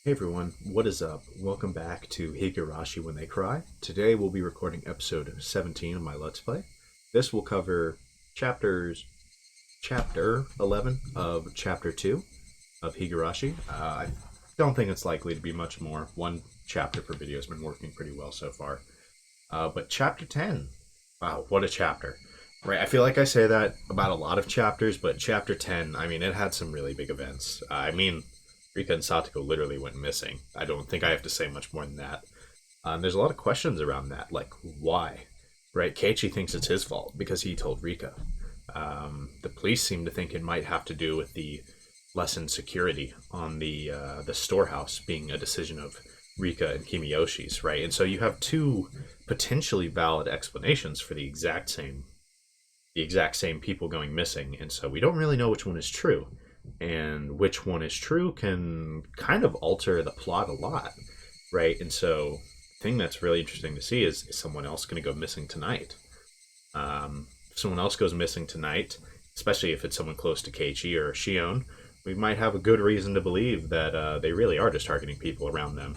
Hey everyone, what is up? Welcome back to Higurashi When They Cry. Today we'll be recording episode 17 of my Let's Play. This will cover chapter 11 of chapter 2 of Higurashi. I don't think it's likely to be much more. One chapter per video has been working pretty well so far. But chapter 10, wow, what a chapter. Right, I feel like I say that about a lot of chapters, but chapter 10, it had some really big events. Rika and Satoko literally went missing. I don't think I have to say much more than that. There's a lot of questions around that, like why? Right, Keiichi thinks it's his fault because he told Rika. The police seem to think it might have to do with the lessened security on the storehouse being a decision of Rika and Kimiyoshi's, right? And so you have two potentially valid explanations for the exact same people going missing, and so we don't really know which one is true. And which one is true can kind of alter the plot a lot, right? And so the thing that's really interesting to see is someone else going to go missing tonight? If someone else goes missing tonight, especially if it's someone close to Keiichi or Shion, we might have a good reason to believe that they really are just targeting people around them.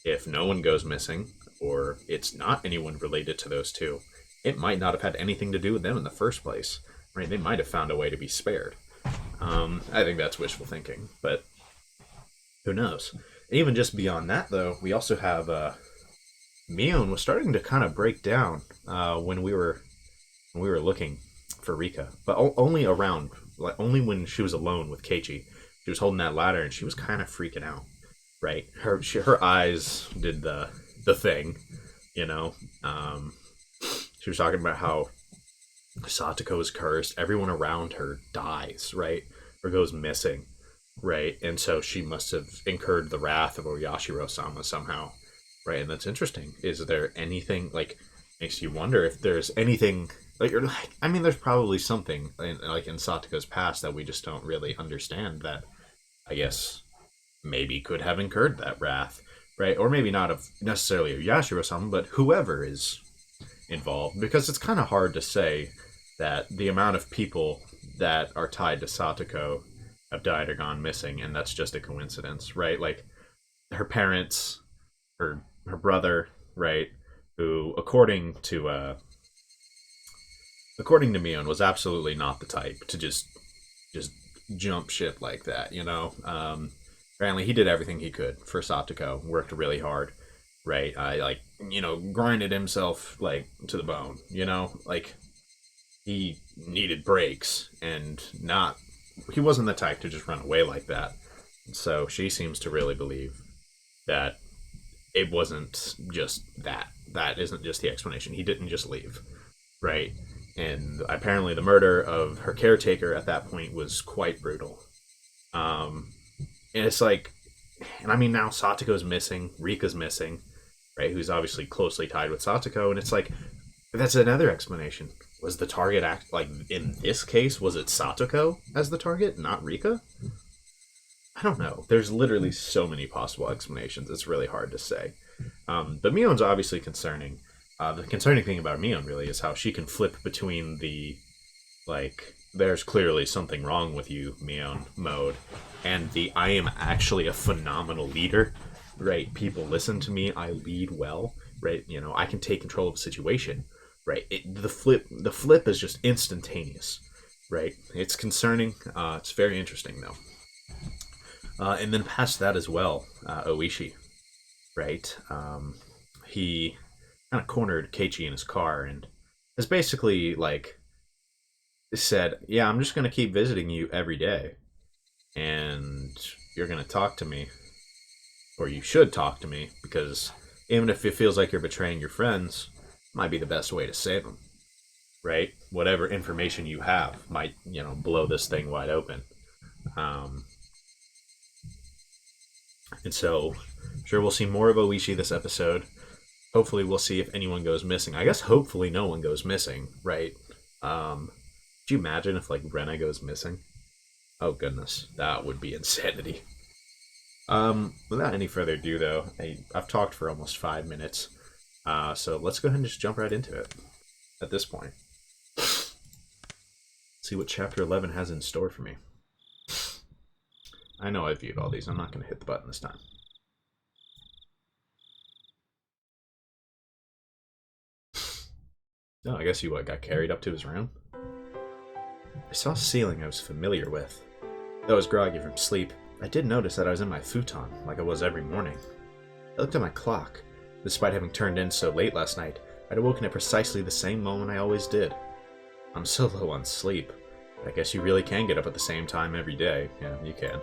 If no one goes missing, or it's not anyone related to those two, it might not have had anything to do with them in the first place, right? They might have found a way to be spared. I think that's wishful thinking, but who knows? Even just beyond that, though, we also have Mion was starting to kind of break down when we were looking for Rika, but only around, like only when she was alone with Keiichi. She was holding that ladder and she was kind of freaking out. Right, her eyes did the thing, you know. She was talking about how Satoko is cursed. Everyone around her dies, right? Or goes missing, right? And so she must have incurred the wrath of Oyashiro-sama somehow, right? And that's interesting. Is there anything, like, makes you wonder if there's anything, there's probably something in Satoko's past that we just don't really understand that, I guess, maybe could have incurred that wrath, right? Or maybe not of necessarily Oyashiro-sama, but whoever is involved, because it's kind of hard to say that the amount of people that are tied to Satoko have died or gone missing, and that's just a coincidence, right? Like her parents, her brother, right? Who, according to Mion, was absolutely not the type to just jump ship like that, you know. Apparently, he did everything he could for Satoko, worked really hard, right? Grinded himself like to the bone, you know, like he needed breaks and not he wasn't the type to just run away like that. So she seems to really believe that it wasn't just that. That isn't just the explanation. He didn't just leave, right? And apparently the murder of her caretaker at that point was quite brutal. And it's like, and I mean, now Satoko's missing, Rika's missing, right? Who's obviously closely tied with Satoko, and it's like, that's another explanation. Was the target like in this case? Was it Satoko as the target, not Rika? I don't know. There's literally so many possible explanations. It's really hard to say. But Mion's obviously concerning. The concerning thing about Mion really is how she can flip between the like there's clearly something wrong with you, Mion mode, and the I am actually a phenomenal leader, right? People listen to me, I lead well, right? You know, I can take control of a situation, right? The flip is just instantaneous, right? It's concerning. It's very interesting though. And then past that as well, Ooishi, right? He kind of cornered Keiichi in his car and has basically like said, "Yeah, I'm just gonna keep visiting you every day, and you're gonna talk to me, or you should talk to me, because even if it feels like you're betraying your friends, might be the best way to save them, right? Whatever information you have might, blow this thing wide open." Um, and so, sure, we'll see more of Ooishi this episode. Hopefully, we'll see if anyone goes missing. I guess hopefully no one goes missing, right? Could you imagine if like Rena goes missing? Oh goodness, that would be insanity. Without any further ado, though, I've talked for almost 5 minutes, so let's go ahead and just jump right into it. At this point, see what Chapter 11 has in store for me. I know I viewed all these. I'm not going to hit the button this time. Oh, I guess he got carried up to his room? I saw a ceiling I was familiar with. Though I was groggy from sleep, I did notice that I was in my futon, like I was every morning. I looked at my clock. Despite having turned in so late last night, I'd awoken at precisely the same moment I always did. I'm so low on sleep. I guess you really can get up at the same time every day. Yeah, you can.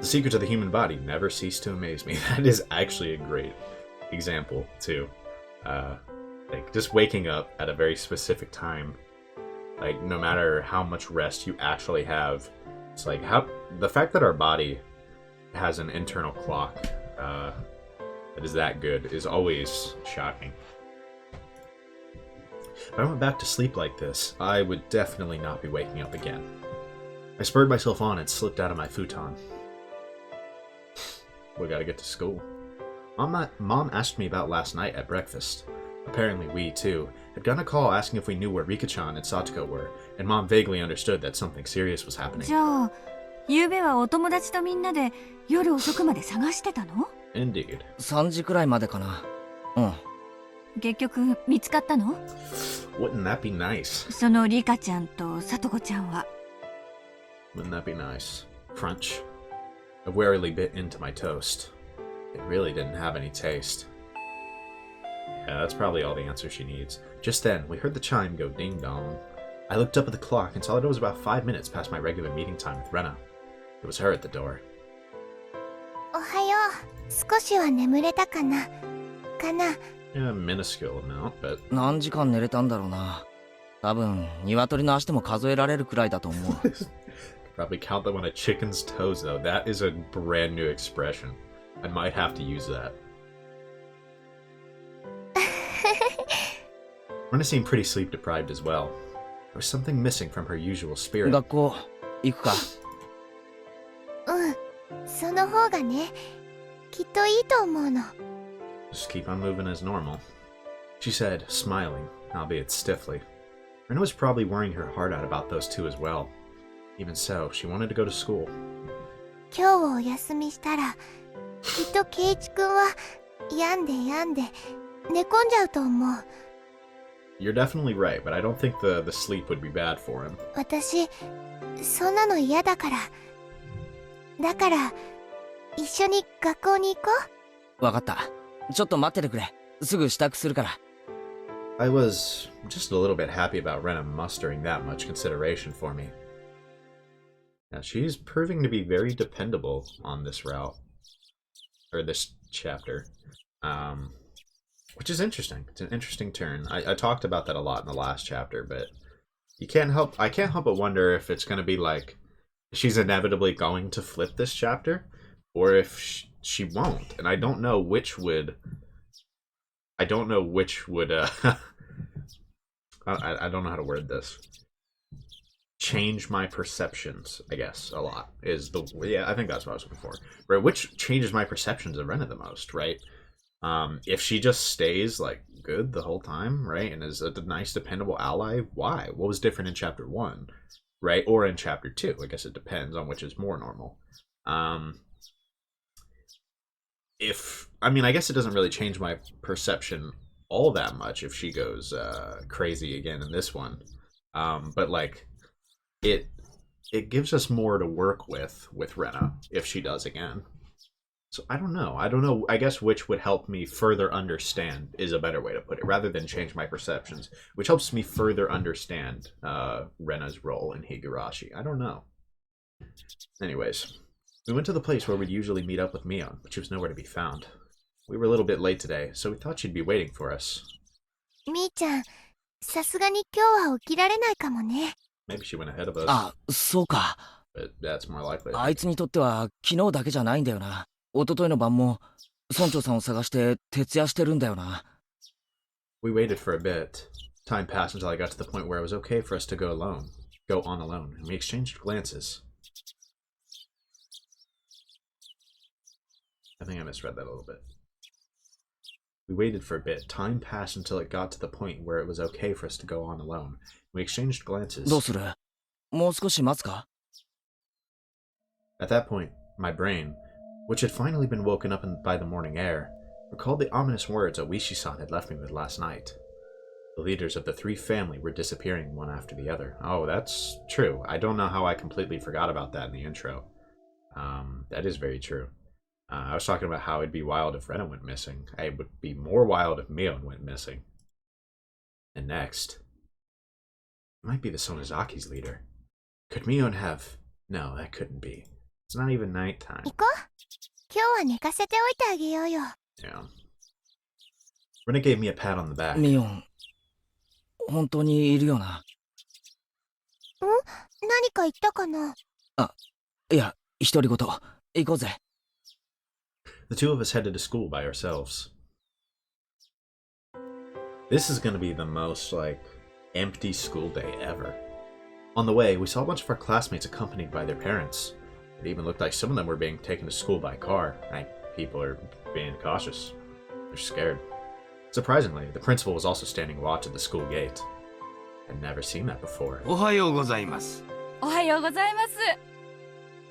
The secrets of the human body never cease to amaze me. That is actually a great example, too. Like, just waking up at a very specific time. Like, no matter how much rest you actually have, it's like, the fact that our body has an internal clock that is that good is always shocking. If I went back to sleep like this, I would definitely not be waking up again. I spurred myself on and slipped out of my futon. We gotta get to school. Mom asked me about last night at breakfast. Apparently we, too, had gotten a call asking if we knew where Rika-chan and Satoko were, and Mom vaguely understood that something serious was happening. じゃあ、ゆうべはお友達とみんなで夜遅くまで探してたの? Indeed. 3時くらいまでかな。うん。結局見つかったの? Wouldn't that be nice? そのリカちゃんとサトコちゃんは. Wouldn't that be nice? Crunch. I warily bit into my toast. It really didn't have any taste. Yeah, that's probably all the answer she needs. Just then, we heard the chime go ding-dong. I looked up at the clock and saw that it was about 5 minutes past my regular meeting time with Rena. It was her at the door. おはよう。少しは眠れたかな? Yeah, a minuscule amount, but... 何時間寝れたんだろうな。多分、鶏の足でも数えられるくらいだと思う。Probably count them on a chicken's toes, though. That is a brand new expression. I might have to use that. Rena seemed pretty sleep deprived as well. There was something missing from her usual spirit. 学校、行くか。うん。その方がね、きっといいと思うの。Just keep on moving as normal. She said, smiling, albeit stiffly. Rena was probably worrying her heart out about those two as well. Even so, she wanted to go to school. 今日をお休みしたら、きっとケイチ君は病んで寝込んじゃうと思う。You're definitely right, but I don't think the sleep would be bad for him. 私、そんなの嫌だから。だから、一緒に学校に行こう。わかった。ちょっと待っててくれ。すぐ支度するから。I was just a little bit happy about Rena mustering that much consideration for me. Now, she's proving to be very dependable on this route. Or this chapter. Which is interesting. It's an interesting turn. I talked about that a lot in the last chapter, but I can't help but wonder if it's going to be like she's inevitably going to flip this chapter, or if she won't. And I don't know which would I don't know how to word this. Change my perceptions, I guess, a lot is the I think that's what I was looking for. Right, which changes my perceptions of Rena the most, right? If she just stays like good the whole time, right, and is a nice dependable ally, why? What was different in chapter 1, right, or in chapter 2? I guess it depends on which is more normal. I guess it doesn't really change my perception all that much if she goes crazy again in this one, but like it gives us more to work with Rena if she does again. So I don't know. I guess which would help me further understand is a better way to put it, rather than change my perceptions, which helps me further understand Rena's role in Higurashi. I don't know. Anyways, we went to the place where we'd usually meet up with Mion, but she was nowhere to be found. We were a little bit late today, so we thought she'd be waiting for us. みーちゃん、さすがに今日は起きられないかもね。Maybe she went ahead of us. あ、そうか。But that's more likely. あいつにとっては昨日だけじゃないんだよな。一昨日の晩も村長さんを探して徹夜してるんだよな。We waited for a bit. Time passed until I got to the point where it was okay for us to go on alone, and we exchanged glances. I think I misread that a little bit. We waited for a bit. Time passed until it got to the point where it was okay for us to go on alone. We exchanged glances. どうする？もう少し待つか？ At that point, my brain, which had finally been woken up by the morning air, recalled the ominous words Ooishi-san had left me with last night. The leaders of the three family were disappearing one after the other. Oh, that's true. I don't know how I completely forgot about that in the intro. That is very true. I was talking about how it'd be wild if Rena went missing. It would be more wild if Mion went missing. And next, it might be the Sonozaki's leader. Could Mion have... No, that couldn't be. It's not even nighttime. 行こう。今日は寝かせておいてあげようよ。Yeah. Rena gave me a pat on the back. ミオン、本当にいるよな。何か言ったかな？いや、独り言。行こうぜ。The two of us headed to school by ourselves. This is going to be the most, empty school day ever. On the way, we saw a bunch of our classmates accompanied by their parents. It even looked like some of them were being taken to school by car. People are being cautious. They're scared. Surprisingly, the principal was also standing watch at the school gate. I'd never seen that before. おはようございます。おはようございます。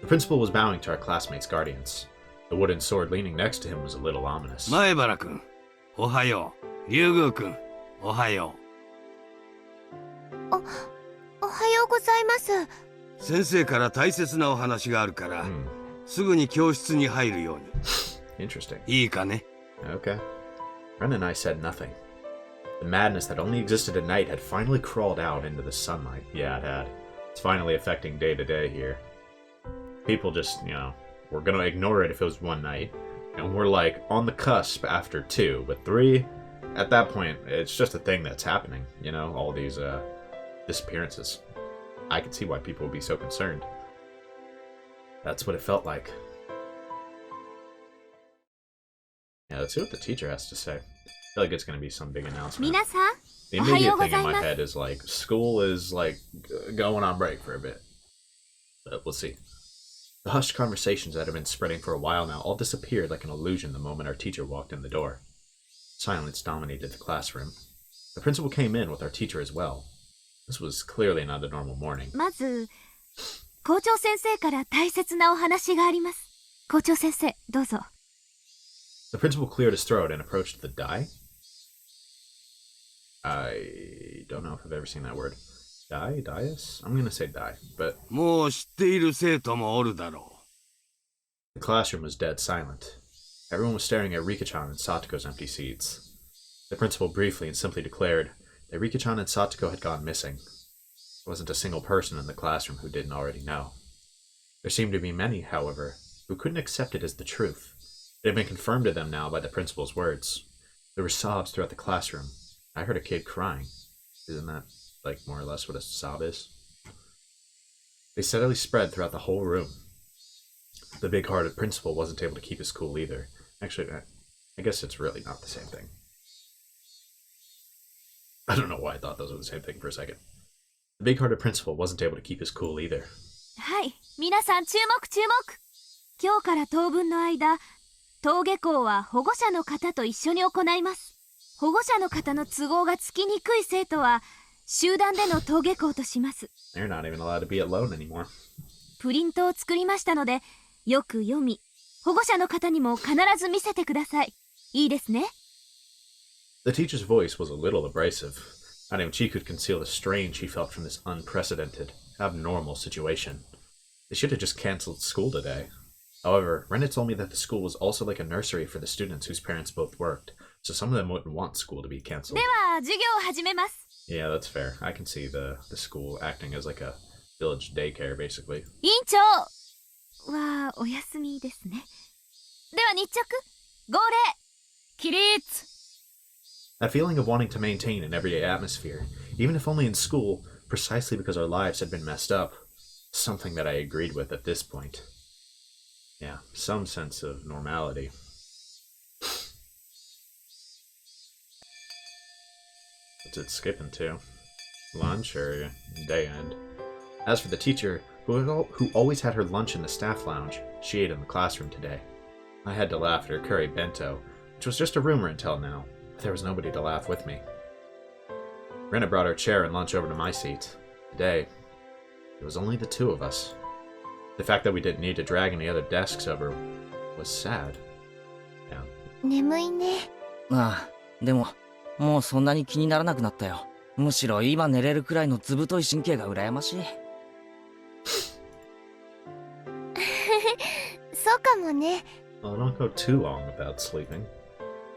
The principal was bowing to our classmates' guardians. The wooden sword leaning next to him was a little ominous. 前原くん、おはよう。竜宮くん、おはよおはようございます。う。先生から大切なお話があるから、すぐに教室に入るように。Interesting. いいかね。 Okay. Ren and I said nothing. The madness that only existed at night had finally crawled out into the sunlight. Yeah, it had. It's finally affecting day to day here. People just, we're gonna ignore it if it was one night. And we're on the cusp after 2, but 3, at that point, it's just a thing that's happening. All these disappearances. I can see why people would be so concerned. That's what it felt like. Yeah, let's see what the teacher has to say. I feel like it's going to be some big announcement. 皆さん、 The おはよ immediate うご thing ざ in い my ます。 head is school is going on break for a bit. But we'll see. The hushed conversations that had been spreading for a while now all disappeared like an illusion the moment our teacher walked in the door. Silence dominated the classroom. The principal came in with our teacher as well. This was clearly not a normal morning. まず、校長先生から大切なお話があります。校長先生、どうぞ。 The principal cleared his throat and approached the die. I don't know if I've ever seen that word. Die? Dias? I'm gonna say die, but... もう知っている生徒もおるだろ The classroom was dead silent. Everyone was staring at Rika-chan and Satoko's empty seats. The principal briefly and simply declared that Rika-chan and Satoko had gone missing. There wasn't a single person in the classroom who didn't already know. There seemed to be many, however, who couldn't accept it as the truth. It had been confirmed to them now by the principal's words. There were sobs throughout the classroom. I heard a kid crying. Isn't that, more or less what a sob is? They steadily spread throughout the whole room. The big-hearted principal wasn't able to keep his cool either. Actually, I guess it's really not the same thing. I don't know why I thought those were the same thing for a second. The big-hearted principal wasn't able to keep his cool either. はい、皆さん注目注目。今日から当分の間、登下校は保護者の方と一緒に行います。保護者の方の都合がつきにくい生徒は集団での登下校とします。They're not even allowed to be alone anymore. プリントを作りましたので、よく読み、保護者の方にも必ず見せてください。いいですね。The teacher's voice was a little abrasive. Not even she could conceal the strain she felt from this unprecedented, abnormal situation. They should have just canceled school today. However, Rena told me that the school was also like a nursery for the students whose parents both worked, so some of them wouldn't want school to be canceled. では、授業を始めます。 Yeah, that's fair. I can see the school acting as a village daycare, basically. 委員長はお休みですね。では日直、号令、起立。 That feeling of wanting to maintain an everyday atmosphere, even if only in school, precisely because our lives had been messed up, something that I agreed with at this point. Yeah, some sense of normality. What's it skipping to? Lunch or day end? As for the teacher, who always had her lunch in the staff lounge, she ate in the classroom today. I had to laugh at her curry bento, which was just a rumor until now, but there was nobody to laugh with me. Rena brought her chair and lunch over to my seat. Today, it was only the two of us. The fact that we didn't need to drag any other desks over was sad. Yeah. 眠いね。ああ、でも、もうそんなに気にならなくなったよ。むしろ今寝れるくらいの図太い神経が羨ましい。そうかもね。 Well, don't go too long without sleeping.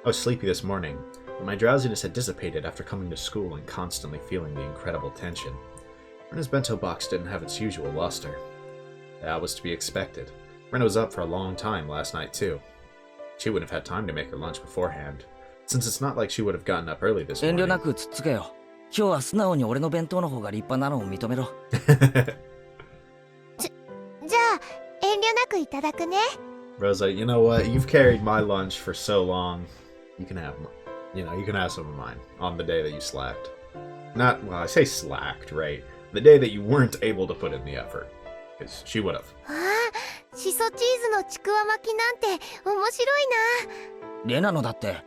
I was sleepy this morning, but my drowsiness had dissipated after coming to school and constantly feeling the incredible tension. Rena's bento box didn't have its usual luster. That was to be expected. Rena was up for a long time last night, too. She wouldn't have had time to make her lunch beforehand, since it's not like she would have gotten up early this 遠慮 morning. なくつっつけよ。今日は素直に俺の弁当の方が立派なのを認めろ。じゃあ遠慮なくいただくね。 Rosa, you know what? You've carried my lunch for so long. You can have, you can have some of mine on the day that you slacked. Not, well, I say slacked, right? The day that you weren't able to put in the effort. Because she would have. ああ、しそチーズのちくわ巻きなんて面白いな。レナのだって、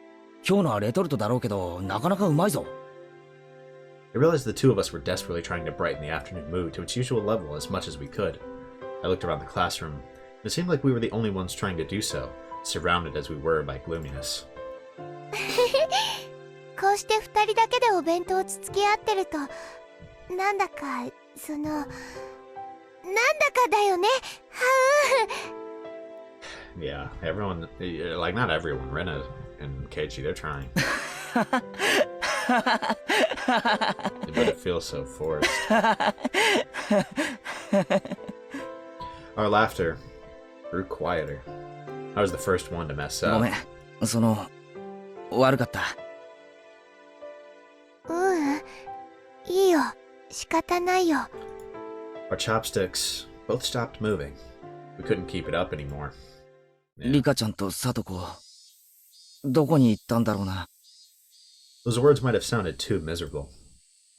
今日のはレトルトだろうけど、なかなかうまいぞ。I realized the two of us were desperately trying to brighten the afternoon mood to its usual level as much as we could. I looked around the classroom, and it seemed like we were the only ones trying to do so, surrounded as we were by gloominess. こうして二人だけでお弁当をつつき合ってると、なんだかなんだかだよね。Yeah, everyone, like, not everyone, Rena and Keiichi, they're trying. But it feels so forced. Our laughter grew quieter. I was the first one to mess ご up. めん、悪かった。いいよ、仕方ないよ。 Our chopsticks both stopped moving. We couldn't keep it up anymore. リカちゃんとサトコ、どこに行ったんだろうな。Those words might have sounded too miserable.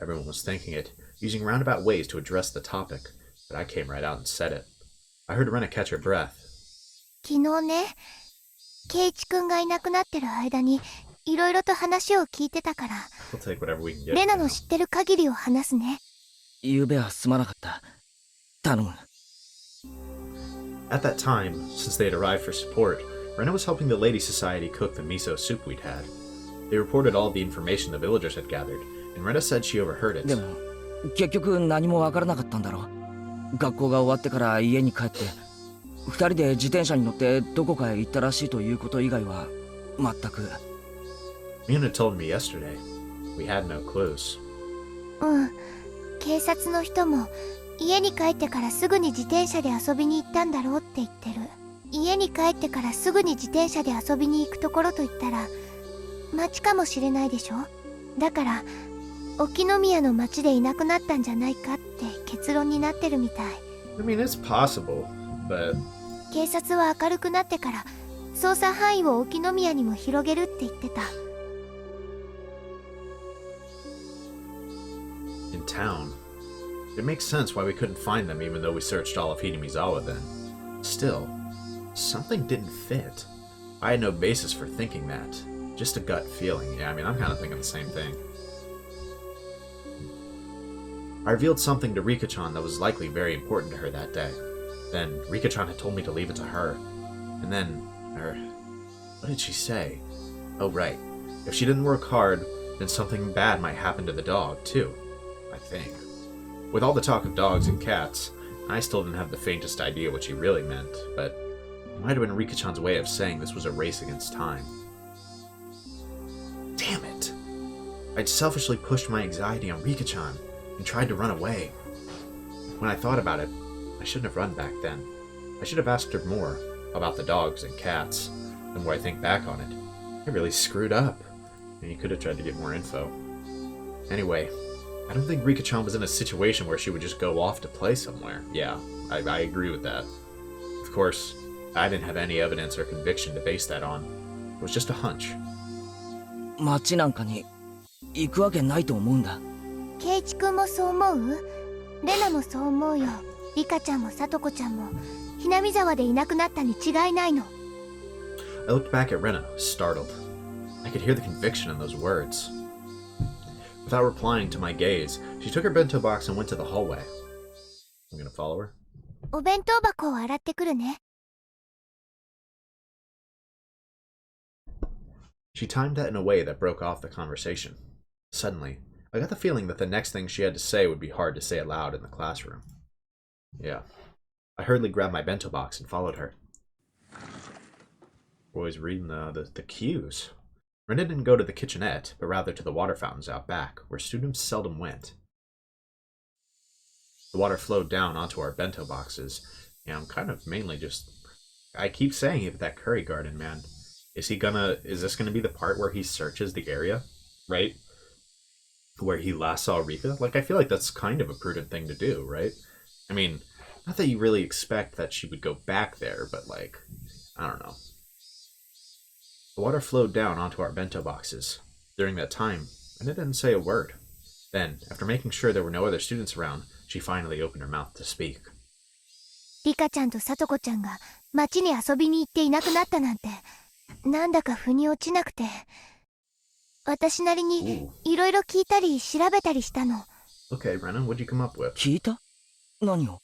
Everyone was thinking it, using roundabout ways to address the topic, but I came right out and said it. I heard Rena catch her breath. 昨日ね、ケイチくんがいなくなってる間にいろいろと話を聞いてたから、 We'll take whatever we can get. レナの知ってる限りを話すね。昨夜はすまなかった。頼む。At that time, since they had arrived for support, Rena was helping the Lady Society cook the miso soup we'd had. They reported all the information the villagers had gathered, and Rena said she overheard it. でも、結局何もわからなかったんだろ。学校が終わってから家に帰って、二人で自転車に乗ってどこかへ行ったらしいということ以外は、全く。Mina told me yesterday. We had no clues. うん、警察の人も家に帰ってからすぐに自転車で遊びに行ったんだろうって言ってる。家に帰ってからすぐに自転車で遊びに行くところといったら町かもしれないでしょ。だから沖宮の町でいなくなったんじゃないかって結論になってるみたい。 I mean, it's possible, but 警察は明るくなってから捜査範囲を沖宮にも広げるって言ってた。 in town. It makes sense why we couldn't find them even though we searched all of Hidemizawa then. Still, something didn't fit. I had no basis for thinking that. Just a gut feeling. Yeah, I mean, I'm kind of thinking the same thing. I revealed something to Rika-chan that was likely very important to her that day. Then, Rika-chan had told me to leave it to her. And then, what did she say? Oh, right. If she didn't work hard, then something bad might happen to the dog, too. I think. With all the talk of dogs and cats, I still didn't have the faintest idea what she really meant, but it might have been Rika-chan's way of saying this was a race against time. Damn it! I'd selfishly pushed my anxiety on Rika-chan and tried to run away. When I thought about it, I shouldn't have run back then. I should have asked her more about the dogs and cats. The more I think back on it, I really screwed up, and you could have tried to get more info. Anyway, I don't think Rika-chan was in a situation where she would just go off to play somewhere. Yeah, I agree with that. Of course, I didn't have any evidence or conviction to base that on. It was just a hunch. 町なんかに行くわけないと思うんだ。ケイチくんもそう思う？レナもそう思うよ。リカちゃんもサトコちゃんもひなみ沢でいなくなったに違いないの。 I looked back at Rena, startled. I could hear the conviction in those words. Without replying to my gaze, she took her bento box and went to the hallway. I'm gonna follow her. お弁当箱を洗ってくるね。She timed that in a way that broke off the conversation. Suddenly, I got the feeling that the next thing she had to say would be hard to say aloud in the classroom. Yeah. I hurriedly grabbed my bento box and followed her. Boys reading the cues. Rena didn't go to the kitchenette, but rather to the water fountains out back, where students seldom went. The water flowed down onto our bento boxes, and I'm kind of mainly just... I keep saying it, that curry garden, man. Is this gonna be the part where he searches the area? Right? Where he last saw Rika? Like, I feel like that's kind of a prudent thing to do, right? I mean, not that you really expect that she would go back there, but like, I don't know. The water flowed down onto our bento boxes. During that time, Rena didn't say a word. Then, after making sure there were no other students around, she finally opened her mouth to speak. リカちゃんとサトコちゃんが街に遊びに行っていなくなったなんて、なんだか腑に落ちなくて、私なりにいろいろ聞いたり調べたりしたの。Okay, Rena, what'd you come up with? 聞いた？何を？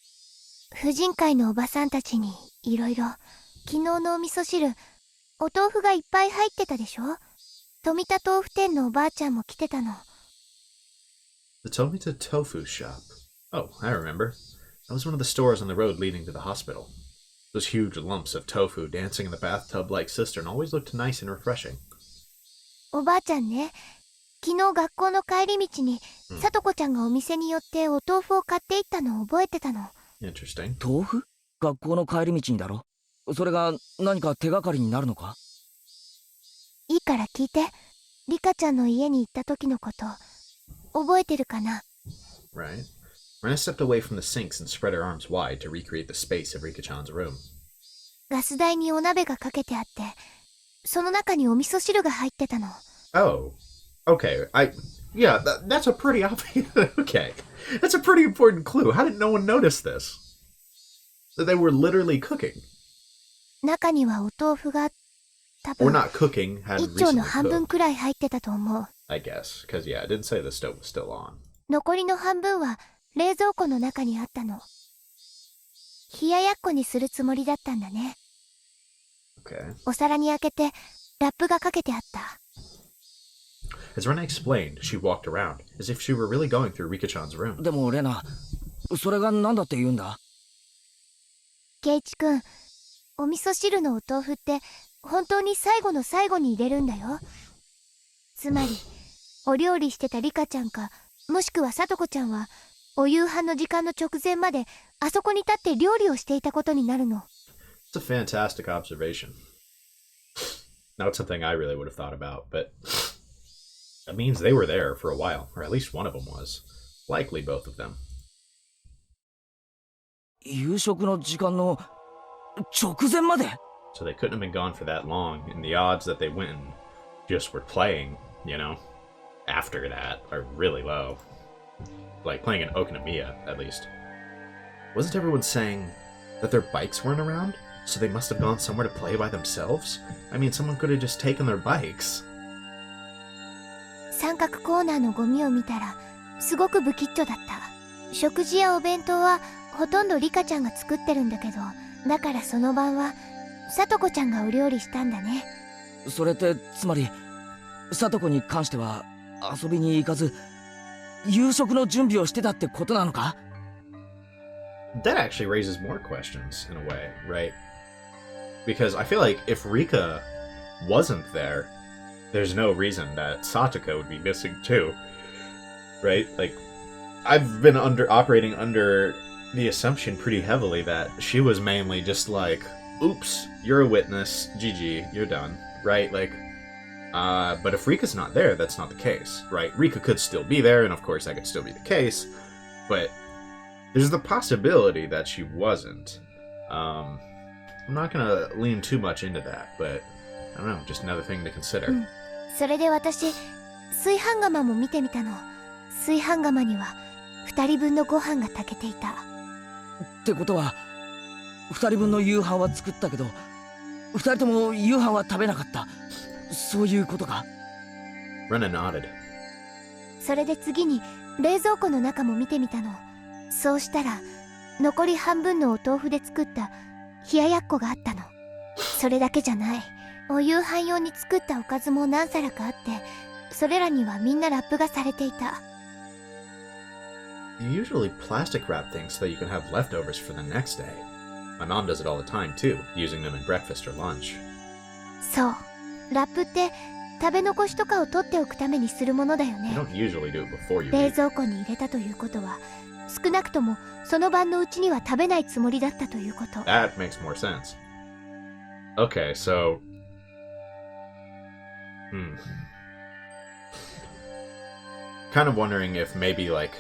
婦人会のおばさんたちにいろいろ、昨日のお味噌汁、お豆腐がいっぱい入ってたでしょ？富田豆腐店のおばあちゃんも来てたの。The Tomita Tofu Shop. Oh, I remember. That was one of the stores on the road leading to the hospital. Those huge lumps of tofu dancing in the bathtub like cistern always looked nice and refreshing. おばあちゃんね、昨日学校の帰り道に、さとこちゃんがお店に寄ってお豆腐を買っていったのを覚えてたの。Interesting. 豆腐？学校の帰り道にだろ？それが何か手がかりになるのか？いいから聞いて。リカちゃんの家に行った時のこと、覚えてるかな？ Right. Rena stepped away from the sinks and spread her arms wide to recreate the space of Rika-chan's room. ガス台にお鍋がかけてあって、その中にお味噌汁が入ってたの。Oh. Okay. Yeah, that's a pretty obvious... Okay. That's a pretty important clue. How did no one notice this? That they were literally cooking. 中にはお豆腐が、多 Or 分、not cooking, had 一丁 recently の半分 cooked. くらい入ってたと思う。I guess. Because, yeah, it didn't say the stove was still on. 残りの半分は冷蔵庫の中にあったの。冷ややっこにするつもりだったんだね。Okay. お皿に開けてラップがかけてあった。As Rena explained, she walked around, as if she were really going through Rika-chan's room. でもレナ、それが何だって言うんだ？ケイチくん、お味噌汁のお豆腐って本当に最後の最後に入れるんだよ。つまり、お料理してたリカちゃんか、もしくはサトコちゃんは、お夕飯の時間の直前まで、あそこに立って料理をしていたことになるの。It's a fantastic observation. Not something I really would have thought about, but that means they were there for a while, or at least one of them was. Likely both of them. 夕食の時間の直前まで？ So they couldn't have been gone for that long, and the odds that they went and just were playing, you know, after that are really low. Like playing in Okinawa, at least. Wasn't everyone saying that their bikes weren't around? So they must have gone somewhere to play by themselves? I mean, someone could have just taken their bikes. 三角コーナーのゴミを見たら、すごく不吉祥だった。食事やお弁当は、ほとんどリカちゃんが作ってるんだけど、だからその晩は、サトコちゃんがお料理したんだね。それってつまりサトコに関しては遊びに行かず夕食の準備をしてたってことなのか？ That actually raises more questions in a way, right? Because I feel like if Rika wasn't there, there's no reason that Satoko would be missing too, right? Like, I've been operating under the assumption pretty heavily that she was mainly just like, oops, you're a witness, GG, you're done, right? Like, but if Rika's not there, that's not the case, right? Rika could still be there, and of course that could still be the case, but there's the possibility that she wasn't. I'm not gonna lean too much into that, but I don't know, just another thing to consider. それで私、炊飯釜も見てみたの。炊飯釜には2人分のご飯が炊けていた。ってことは2人分の夕飯は作ったけど2人とも夕飯は食べなかった。そういうことか？ Rena nodded. それで次に冷蔵庫の中も見てみたの。そうしたら残り半分のお豆腐で作った冷ややっこがあったの。それだけじゃない。お夕飯用に作ったおかずも何皿かあって、それらにはみんなラップがされていた。You usually plastic wrap things so that you can have leftovers for the next day. My mom does it all the time too, using them in breakfast or lunch. そう、ラップって食べ残しとかを取っておくためにするものだよ You ね。 don't usually do it before you 冷 eat. 蔵庫に入れたということは、少なくともその晩のうちには食べないつもりだったということ。 That makes more sense. Okay, so... Kind of wondering if maybe, like,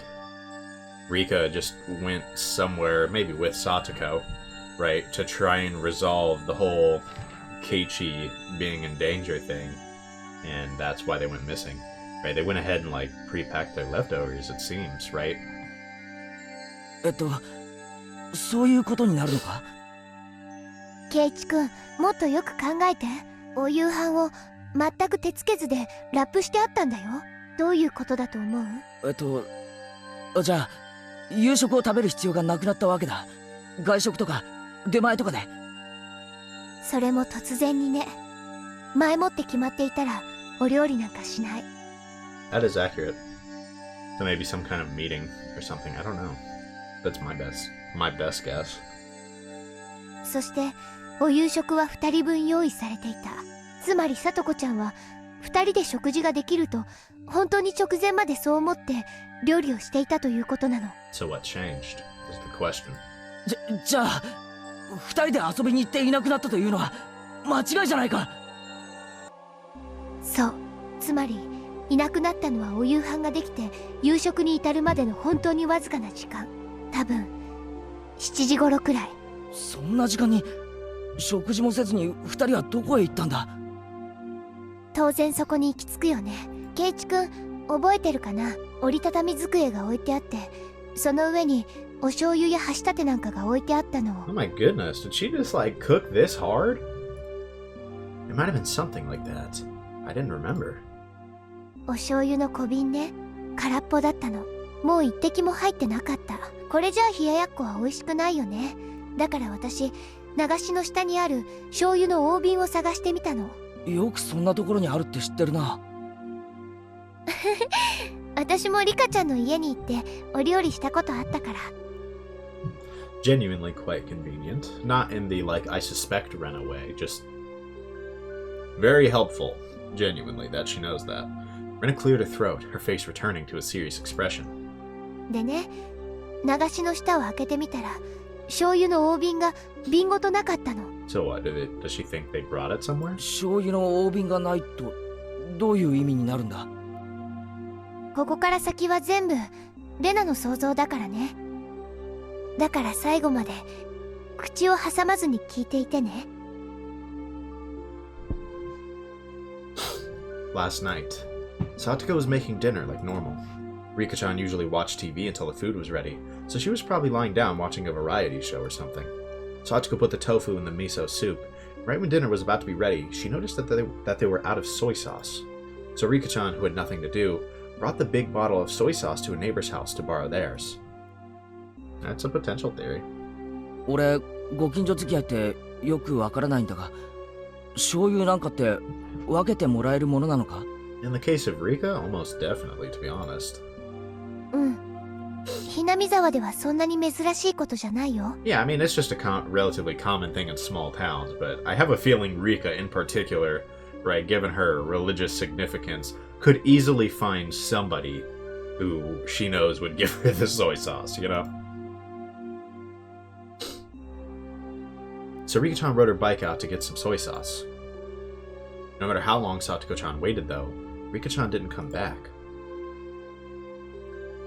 Rika just went somewhere, maybe with Satoko, right, to try and resolve the whole Keiichi being in danger thing, and that's why they went missing, right? They went ahead and, like, pre-packed their leftovers, it seems, right? そういうことになるのか？ケイチ君、もっとよく考えて。お夕飯を全く手つけずでラップしてあったんだよ。どういうことだと思う？じゃあ夕食を食べる必要がなくなったわけだ。外食とか出前とかで。それも突然にね。前もって決まっていたらお料理なんかしない。 That is accurate. So maybe some kind of meeting or something, I don't know. That's my best guess. そしてお夕食は2人分用意されていた。つまりさとこちゃんは2人で食事ができると本当に直前までそう思って料理をしていたということなの。 So what changed is the question. じゃあ2人で遊びに行っていなくなったというのは間違いじゃないか。そう、つまりいなくなったのはお夕飯ができて夕食に至るまでの本当にわずかな時間。多分7時頃くらい。そんな時間に食事もせずに2人はどこへ行ったんだ？当然そこに行き着くよね。ケイチ君、覚えてるかな？折りたたみ机が置いてあって、その上にお醤油や箸立てなんかが置いてあったの。 Oh my goodness, did she just like cook this hard? It might have been something like that. I didn't remember. お醤油の小瓶ね、空っぽだったの。もう一滴も入ってなかった。これじゃあ冷ややっこは美味しくないよね。だから私、流しの下にある醤油の大瓶を探してみたの。よくそんなところにあるって知ってるな。私もリカちゃんの家に行ってお料理したことあったから。 Genuinely quite convenient. Not in the like I suspect ran away, just very helpful. Genuinely, that she knows that. Rena cleared her throat, her face returning to a serious expression. でね、流しの下を開けてみたら醤油の大瓶が瓶ごとなかったの。 So what, does she think they brought it somewhere? 醤油の大瓶がないとどういう意味になるんだ？ここから先は全部レナの想像だからね。だから最後まで口を挟まずに聞いていてね。 Last night, Satoko was making dinner like normal. Rika-chan usually watched TV until the food was ready, so she was probably lying down watching a variety show or something. Satoko put the tofu in the miso soup. Right when dinner was about to be ready, she noticed that they were out of soy sauce. So Rika-chan, who had nothing to do, brought the big bottle of soy sauce to a neighbor's house to borrow theirs. That's a potential theory. 俺ご近所付き合いってよくわからないんだが、醤油なんかって分けてもらえるものなのか？ In the case of Rika, almost definitely, to be honest. うん。ひなみ沢ではそんなに珍しいことじゃないよ。 Yeah, I mean, it's just a relatively common thing in small towns, but I have a feeling Rika in particular, right, given her religious significance, could easily find somebody who she knows would give her the soy sauce, you know? So Rika-chan rode her bike out to get some soy sauce. No matter how long Satoko-chan waited, though, Rika-chan didn't come back.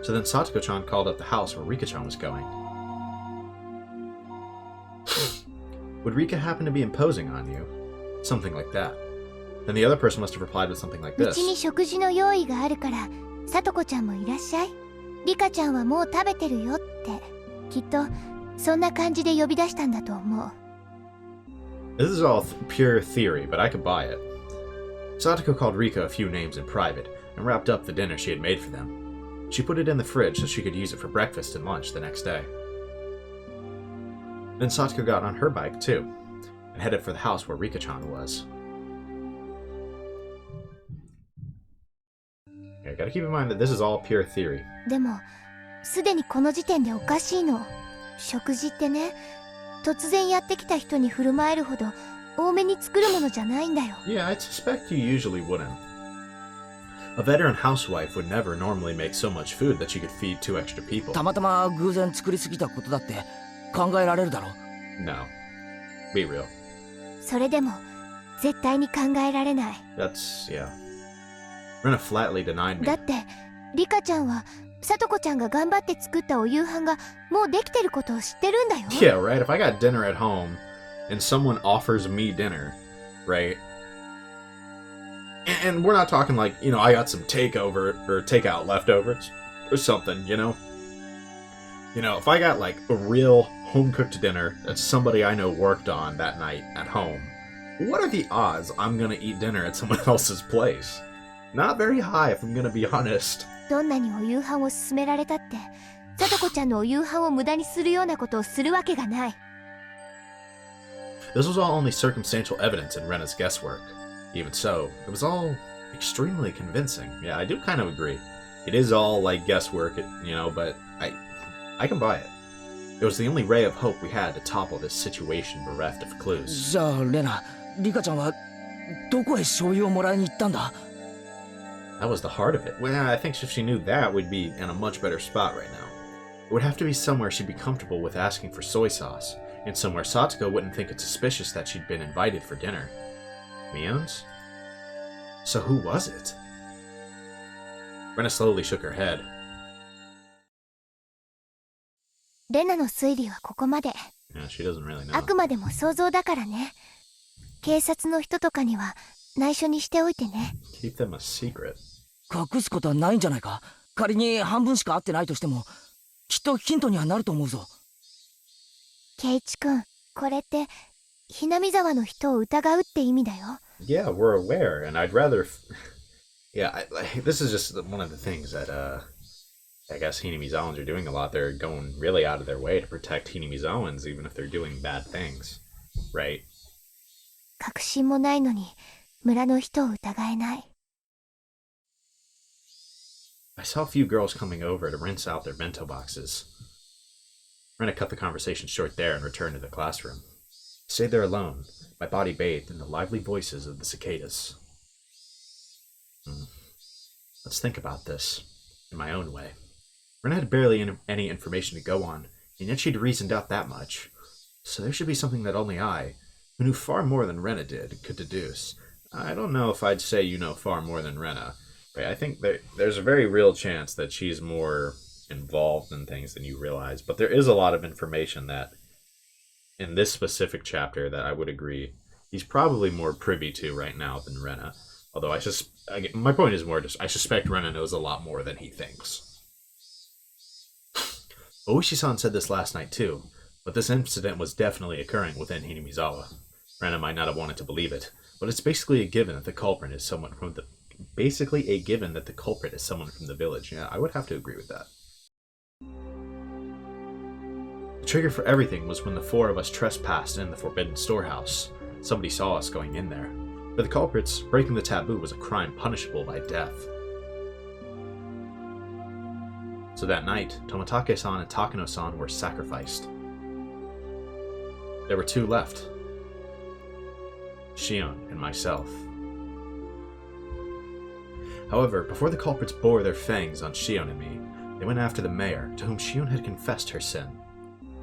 So then Satoko-chan called up the house where Rika-chan was going. Would Rika happen to be imposing on you? Something like that. Then the other person must have replied with something like う this. ちに食事の用意があるからさとこちゃんもいらっしゃい。リカちゃんはもう食べてるよって。きっとそんな感じで呼び出したんだと思う。 This is all pure theory, but I could buy it. Satoko called Rika a few names in private and wrapped up the dinner she had made for them. She put it in the fridge so she could use it for breakfast and lunch the next day. Then Satoko got on her bike too and headed for the house where Rika-chan was. Yeah, gotta keep in mind that this is all pure theory. でもすでにこの時点でおかしいの。食事ってね、突然やってきた人に振る舞えるほど多めに作るものじゃないんだよ。 Yeah, I suspect you usually wouldn't. A veteran housewife would never normally make so much food that she could feed 2 extra people. たまたま偶然作りすぎたことだって考えられるだろ。 No. Be real. それでも絶対に考えられない。 That's, yeah. Rena flatly denied me. だってリカちゃんはさとこちゃんが頑張って作ったお夕飯がもうできてることを知ってるんだよ。 Yeah, right? If I got dinner at home and someone offers me dinner, right? And we're not talking like, you know, I got some takeover or takeout leftovers or something, you know? You know, if I got like a real home-cooked dinner that somebody I know worked on that night at home, what are the odds I'm gonna eat dinner at someone else's place? Not very high, if I'm gonna be honest. どんなにお夕飯を勧められたってさとこちゃんのお夕飯を無駄にするようなことをするわけがない。 This was all only circumstantial evidence in Rena's guesswork. Even so, it was all extremely convincing. Yeah, I do kind of agree. It is all like guesswork, you know, but I can buy it. It was the only ray of hope we had to topple this situation bereft of clues. じゃあレナ、リカちゃんはどこへ醤油をもらいに行ったんだ？ That was the heart of it. Well, I think if she knew that, we'd be in a much better spot right now. It would have to be somewhere she'd be comfortable with asking for soy sauce, and somewhere Satoko wouldn't think it suspicious that she'd been invited for dinner. Mion's? So who was it? Rena slowly shook her head. レナの推理はここまで。 Yeah, she doesn't really know. あくまでも想像だからね。警察の人とかには内緒にしておいてね。 Keep them a secret. 隠すことはないんじゃないか。仮に半分しか会ってないとしてもきっとヒントにはなると思うぞ。ケイチ君、これってひなみ沢の人を疑うって意味だよ。 Yeah, we're aware, and I'd rather... Yeah, this is just one of the things that, I guess Hinamizawans are doing a lot. They're going really out of their way to protect Hinamizawans, even if they're doing bad things. Right? 確信もないのに村の人を疑えない。 I saw a few girls coming over to rinse out their bento boxes. Rena cut the conversation short there and returned to the classroom. I stayed there alone, my body bathed in the lively voices of the cicadas. Let's think about this, in my own way. Rena had barely any information to go on, and yet she'd reasoned out that much. So there should be something that only I, who knew far more than Rena did, could deduce. I don't know if I'd say you know far more than Rena. I think there's a very real chance that she's more involved in things than you realize, but there is a lot of information that, in this specific chapter, that I would agree he's probably more privy to right now than Rena. Although my point is more just I suspect Rena knows a lot more than he thinks. Ooishi-san said this last night too, but this incident was definitely occurring within Hinamizawa. Rena might not have wanted to believe it, but it's basically a given that the culprit is someone from the village. Yeah, I would have to agree with that. The trigger for everything was when the 4 of us trespassed in the forbidden storehouse. Somebody saw us going in there. For the culprits, breaking the taboo was a crime punishable by death. So that night, Tomatake-san and Takano-san were sacrificed. There were 2 left. Shion and myself. However, before the culprits bore their fangs on Shion and me, they went after the mayor, to whom Shion had confessed her sin.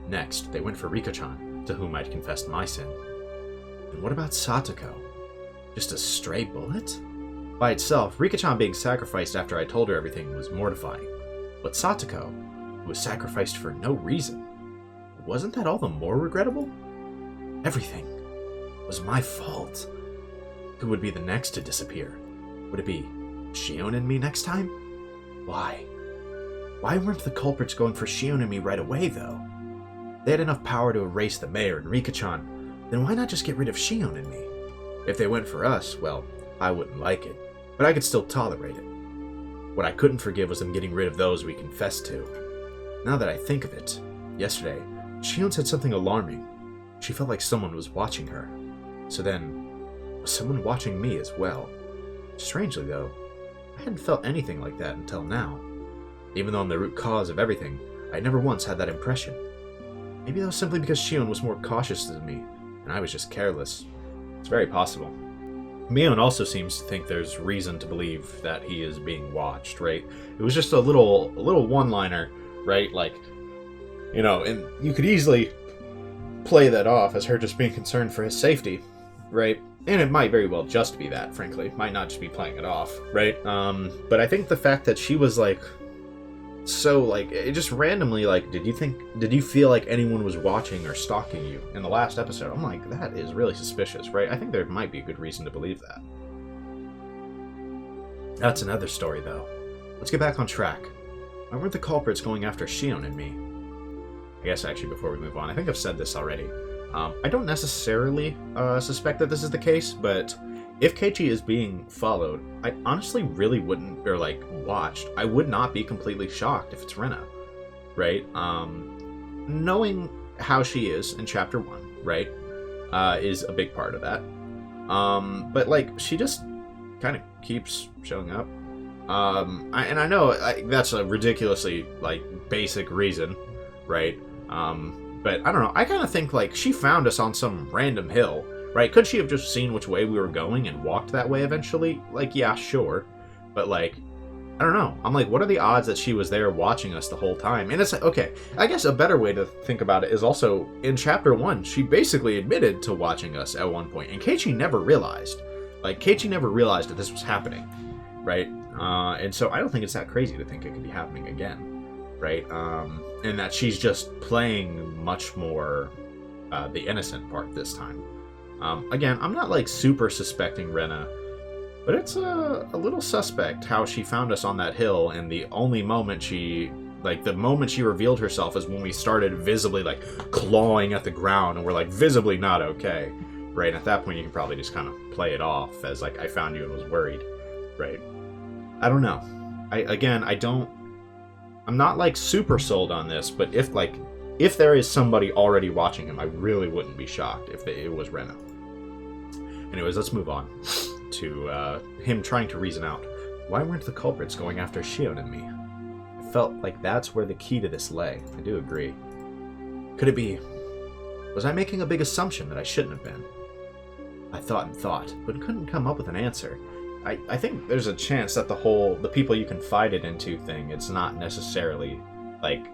Next, they went for Rika-chan, to whom I'd confessed my sin. And what about Satoko? Just a stray bullet? By itself, Rika-chan being sacrificed after I told her everything was mortifying. But Satoko, who was sacrificed for no reason, wasn't that all the more regrettable? Everything was my fault. Who would be the next to disappear? Would it be Shion and me next time? Why? Why weren't the culprits going for Shion and me right away, though? They had enough power to erase the mayor and Rika-chan, then why not just get rid of Shion and me? If they went for us, well, I wouldn't like it, but I could still tolerate it. What I couldn't forgive was them getting rid of those we confessed to. Now that I think of it, yesterday, Shion said something alarming. She felt like someone was watching her. So then, was someone watching me as well? Strangely, though, I hadn't felt anything like that until now. Even though I'm the root cause of everything, I never once had that impression. Maybe that was simply because Shion was more cautious than me, and I was just careless. It's very possible. Mion also seems to think there's reason to believe that he is being watched, right? It was just a little one-liner, right? Like, you know, and you could easily play that off as her just being concerned for his safety, right? And it might very well just be that, frankly. Might not just be playing it off, right? But I think the fact that she was like, so like, it just randomly like, did you feel like anyone was watching or stalking you in the last episode? I'm like, that is really suspicious, right? I think there might be a good reason to believe that. That's another story, though. Let's get back on track. Why weren't the culprits going after Shion and me? I guess actually before we move on, I think I've said this already. I don't necessarily suspect that this is the case, but if Keiichi is being followed, I honestly really wouldn't, or like watched, I would not be completely shocked if it's Rena, right? Knowing how she is in Chapter 1, right, is a big part of that. But like, she just kind of keeps showing up. I know that's a ridiculously like basic reason, right? But I don't know. I kind of think like she found us on some random hill, right? Could she have just seen which way we were going and walked that way eventually? Like, yeah, sure. But like, I don't know. I'm like, what are the odds that she was there watching us the whole time? And it's like, okay, I guess a better way to think about it is also in Chapter 1, she basically admitted to watching us at one point, and Keiichi never realized. Like, Keiichi never realized that this was happening, right? And so I don't think it's that crazy to think it could be happening again. Right, and that she's just playing much more the innocent part this time. Again, I'm not like super suspecting Rena, but it's a little suspect how she found us on that hill, and the only moment the moment she revealed herself is when we started visibly like clawing at the ground, and we're like visibly not okay, right? And at that point, you can probably just kind of play it off as like I found you and was worried, right? I don't know. I'm not like super sold on this, but if there is somebody already watching him, I really wouldn't be shocked if it was Rena. Anyways, let's move on to him trying to reason out. Why weren't the culprits going after Shion and me? I felt like that's where the key to this lay. I do agree. Could it be... Was I making a big assumption that I shouldn't have been? I thought and thought, but couldn't come up with an answer. I think there's a chance that the people you confided into thing, it's not necessarily like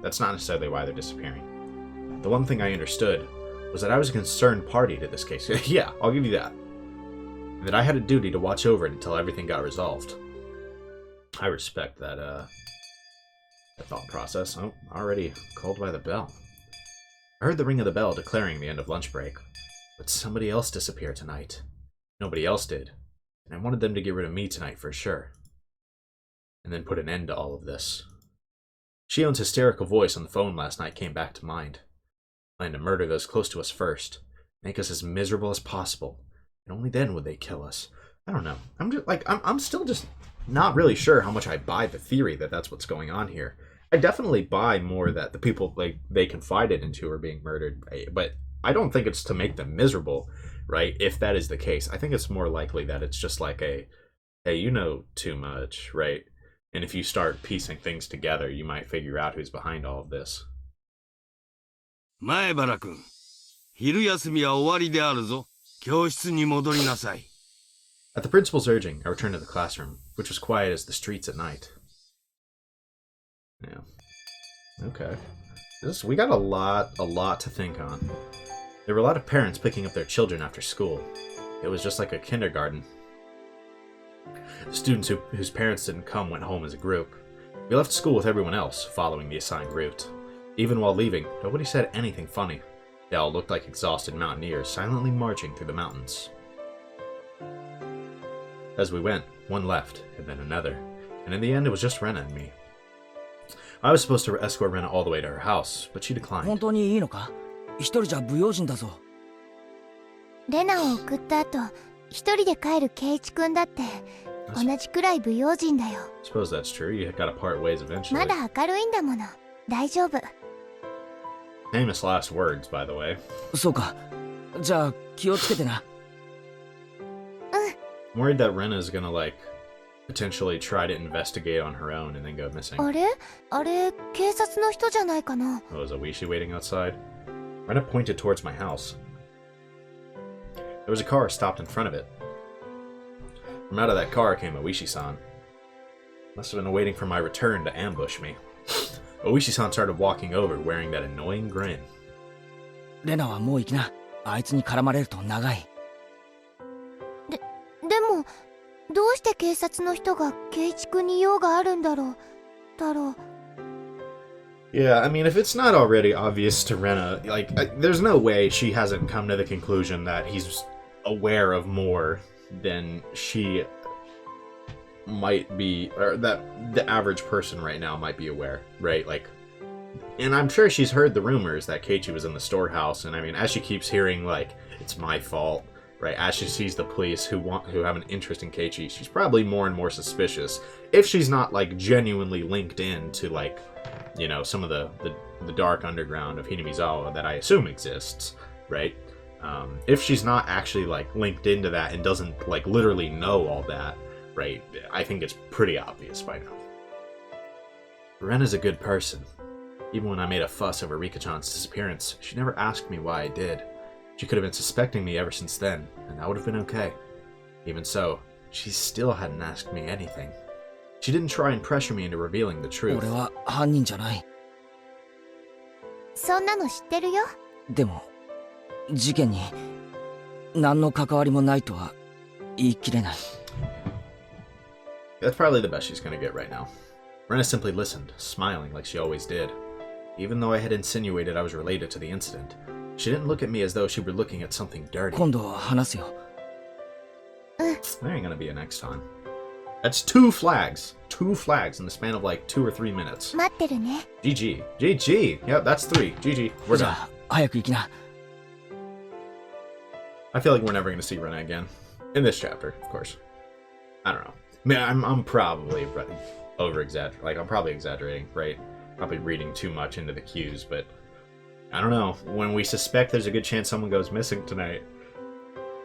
that's not necessarily why they're disappearing. The one thing I understood was that I was a concerned party to this case. Yeah, I'll give you that. And that I had a duty to watch over it until everything got resolved. I respect that thought process. Oh, already called by the bell. I heard the ring of the bell declaring the end of lunch break. But somebody else disappeared tonight. Nobody else did. And I wanted them to get rid of me tonight for sure. And then put an end to all of this. Shion's hysterical voice on the phone last night came back to mind. Plan to murder those close to us first. Make us as miserable as possible. And only then would they kill us. I don't know. I'm still just not really sure how much I buy the theory that that's what's going on here. I definitely buy more that the people like they confided into are being murdered. But I don't think it's to make them miserable. Right? If that is the case, I think it's more likely that it's just like hey, you know too much, right? And if you start piecing things together, you might figure out who's behind all of this. 前原君、昼休みは終わりであるぞ。教室に戻りなさい。 At the principal's urging, I returned to the classroom, which was quiet as the streets at night. Yeah. Okay. We got a lot to think on. There were a lot of parents picking up their children after school. It was just like a kindergarten. The students whose parents didn't come went home as a group. We left school with everyone else, following the assigned route. Even while leaving, nobody said anything funny. They all looked like exhausted mountaineers silently marching through the mountains. As we went, one left, and then another, and in the end it was just Rena and me. I was supposed to escort Rena all the way to her house, but she declined. 本当にいいのか？一人じゃ不用心だぞ。レナを送った後、一人で帰るケイチ君だって同じくらい不用心だよ。Suppose that's true. You gotta part ways eventually. まだ明るいんだもの。大丈夫。Famous last words, by the way. そうか。じゃあ気をつけてな。I'm worried that Rena's gonna like potentially try to investigate on her own and then go missing. あれ警察の人じゃないかな。 Oh, was Ooishi waiting outside? Rena pointed towards my house. There was a car stopped in front of it. From out of that car came Ooishi-san. Must have been waiting for my return to ambush me. Ooishi-san started walking over, wearing that annoying grin. レナはもう行きな。あいつに絡まれると長い。でもどうして警察の人が圭一君に用があるんだろう。Yeah, I mean, if it's not already obvious to Rena, like, there's no way she hasn't come to the conclusion that he's aware of more than she might be, or that the average person right now might be aware, right? Like, and I'm sure she's heard the rumors that Keiichi was in the storehouse, and I mean, as she keeps hearing, like, it's my fault, right? As she sees the police who have an interest in Keiichi, she's probably more and more suspicious. If she's not, like, genuinely linked in to, like, you know, some of the dark underground of Hinamizawa that I assume exists, right? If she's not actually, like, linked into that and doesn't, like, literally know all that, right, I think it's pretty obvious by now. Rena's a good person. Even when I made a fuss over Rika-chan's disappearance, she never asked me why I did. She could have been suspecting me ever since then, and that would have been okay. Even so, she still hadn't asked me anything. She didn't try and pressure me into revealing the truth. 俺は犯人じゃない。そんなの知ってるよ。でも、事件に何の関わりもないとは言い切れない。That's probably the best she's gonna get right now. Rena simply listened, smiling like she always did. Even though I had insinuated I was related to the incident, she didn't look at me as though she were looking at something dirty. 今度話すよ。There ain't gonna be a next time. That's 2 flags. 2 flags in the span of like 2 or 3 minutes. 待ってるね。 GG. GG. Yep, that's 3. GG. We're じゃ done. あ早く行きな。I feel like we're never gonna see Rena again. In this chapter, of course. I don't know. I mean, I'm probably over-exaggerating. Like, I'm probably exaggerating, right? Probably reading too much into the cues, but I don't know. When we suspect there's a good chance someone goes missing tonight,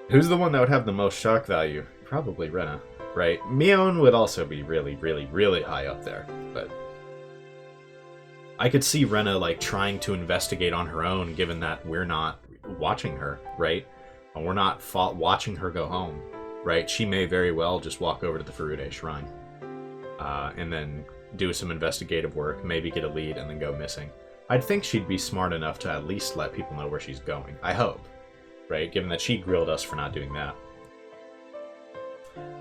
who's the one that would have the most shock value? Probably Rena, right? Mion would also be really, really, really high up there, but I could see Rena, like, trying to investigate on her own, given that we're not watching her, right? And we're not watching her go home, right? She may very well just walk over to the Furude Shrine, and then do some investigative work, maybe get a lead, and then go missing. I'd think she'd be smart enough to at least let people know where she's going. I hope, right? Given that she grilled us for not doing that.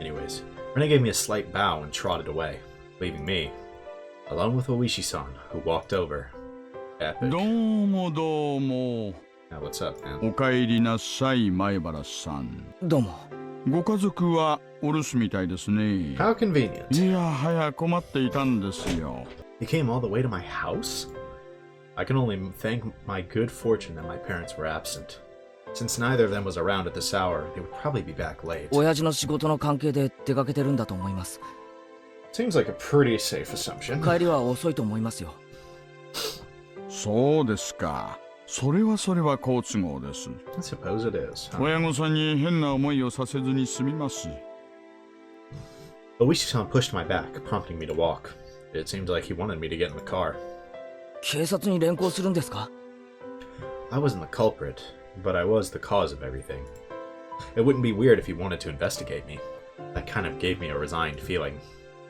Anyways, Rena gave me a slight bow and trotted away, leaving me alone with Ooishi-san, who walked over. Epic. どうもどうも。 Now what's up, man? お帰りなさい、前原さん。どうも。ご家族はお留守みたいですね。 How convenient. いやはや困っていたんですよ。 You came all the way to my house? I can only thank my good fortune that my parents were absent. Since neither of them was around at this hour, they would probably be back late. 親父の仕事の関係で出かけてるんだと思います。 Seems like a pretty safe assumption. 帰りは遅いと思いますよ。そうですか。それは好都合です。 I suppose it is. Huh? 親御さんに変な思いをさせずに済みます。 Ooishi-san pushed my back, prompting me to walk. It seemed like he wanted me to get in the car. 警察に連行するんですか？ I wasn't the culprit, but I was the cause of everything. It wouldn't be weird if he wanted to investigate me. That kind of gave me a resigned feeling.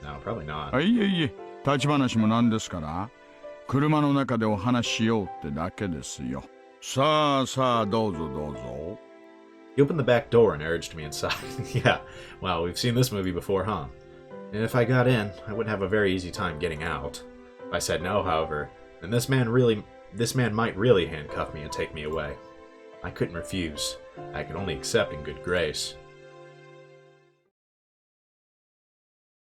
No, probably not. あ、いえいえ、立ち話もなんですから。車の中でお話ししようってだけですよ。さあ、どうぞどうぞ。 He opened the back door and urged me inside. Yeah, well, we've seen this movie before, huh? And if I got in, I wouldn't have a very easy time getting out. If I said no, however, then this man might really handcuff me and take me away. I couldn't refuse. I could only accept in good grace.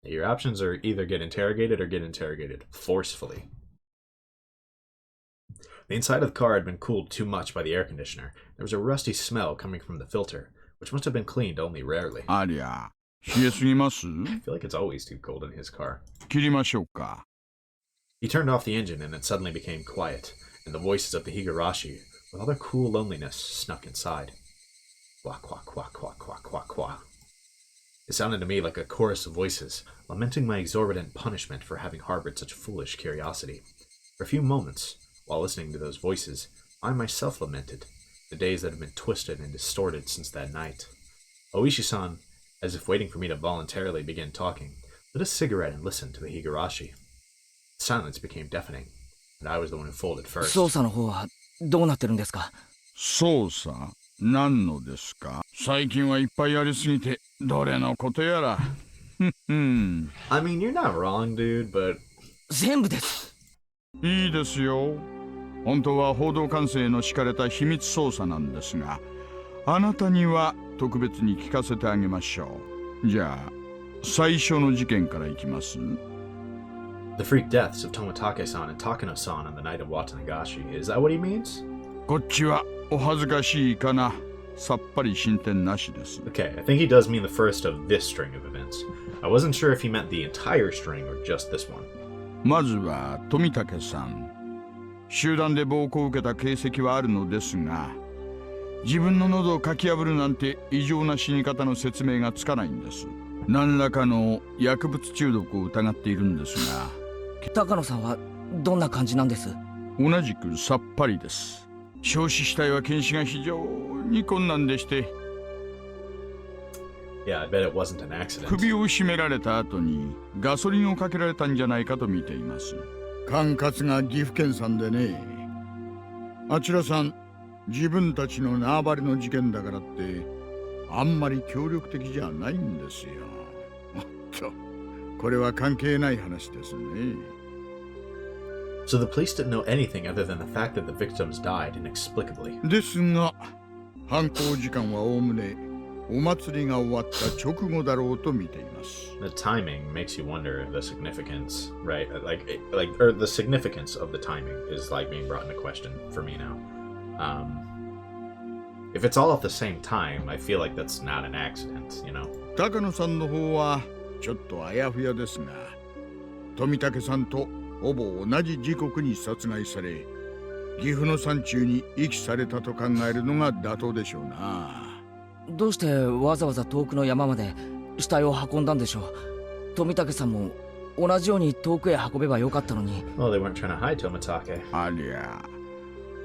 Your options are either get interrogated or get interrogated forcefully. The inside of the car had been cooled too much by the air conditioner. There was a rusty smell coming from the filter, which must have been cleaned only rarely. ありゃ、冷えすぎます？ I feel like it's always too cold in his car. 切りましょうか。 He turned off the engine and it suddenly became quiet, and the voices of the Higurashi, with all their cool loneliness, snuck inside. Quack, quack, quack, quack, quack, quack, quack. It sounded to me like a chorus of voices, lamenting my exorbitant punishment for having harbored such foolish curiosity. For a few moments, while listening to those voices, I myself lamented the days that had been twisted and distorted since that night. Ooishi-san, as if waiting for me to voluntarily begin talking, lit a cigarette and listened to the Higurashi. The silence became deafening, and I was the one who folded first. 捜査の方はどうなってるんですか？捜査何のですか？最近はいっぱいありすぎてどれのことやら。I mean, you're not wrong, dude, but 全部です。いいですよ。本当は報道管制の敷かれた秘密捜査なんですが、あなたには特別に聞かせてあげましょう。じゃあ最初の事件からいきます。the freak deaths of Tomitake-san and Takano-san on the night of Watanagashi. Is that what he means? こっちはお恥ずかしいかな。さっぱり進展なしです。Okay, I think he does mean the first of this string of events. I wasn't sure if he meant the entire string or just this one. まずは富武さん。集団で暴行を受けた形跡はあるのですが、自分の喉をかき破るなんて異常な死に方の説明がつかないんです。何らかの薬物中毒を疑っているんですが、高野さんはどんな感じなんです？同じくさっぱりです。焼死死体は検視が非常に困難でして、Yeah, I bet it wasn't an accident. 首を絞められた後にガソリンをかけられたんじゃないかと見ています。管轄が岐阜県さんでね。あちらさん、自分たちの縄張りの事件だからってあんまり協力的じゃないんですよ。おっと、これは関係ない話ですね。So the police didn't know anything other than the fact that the victims died inexplicably. ですが、犯行時間はおおむねお祭りが終わった直後だろうと見ています。The timing makes you wonder the significance, right? Or the significance of the timing is like being brought into question for me now. If it's all at the same time, I feel like that's not an accident, you know? 高野さんの方はちょっとあやふやですが、富武さんとほぼ同じ時刻に殺害され、岐阜の山中に遺棄されたと考えるのが妥当でしょうな。どうしてわざわざ遠くの山まで死体を運んだんでしょう？富武さんも同じように遠くへ運べばよかったのに。Well, they weren't trying to hide Tomitake. ありゃ、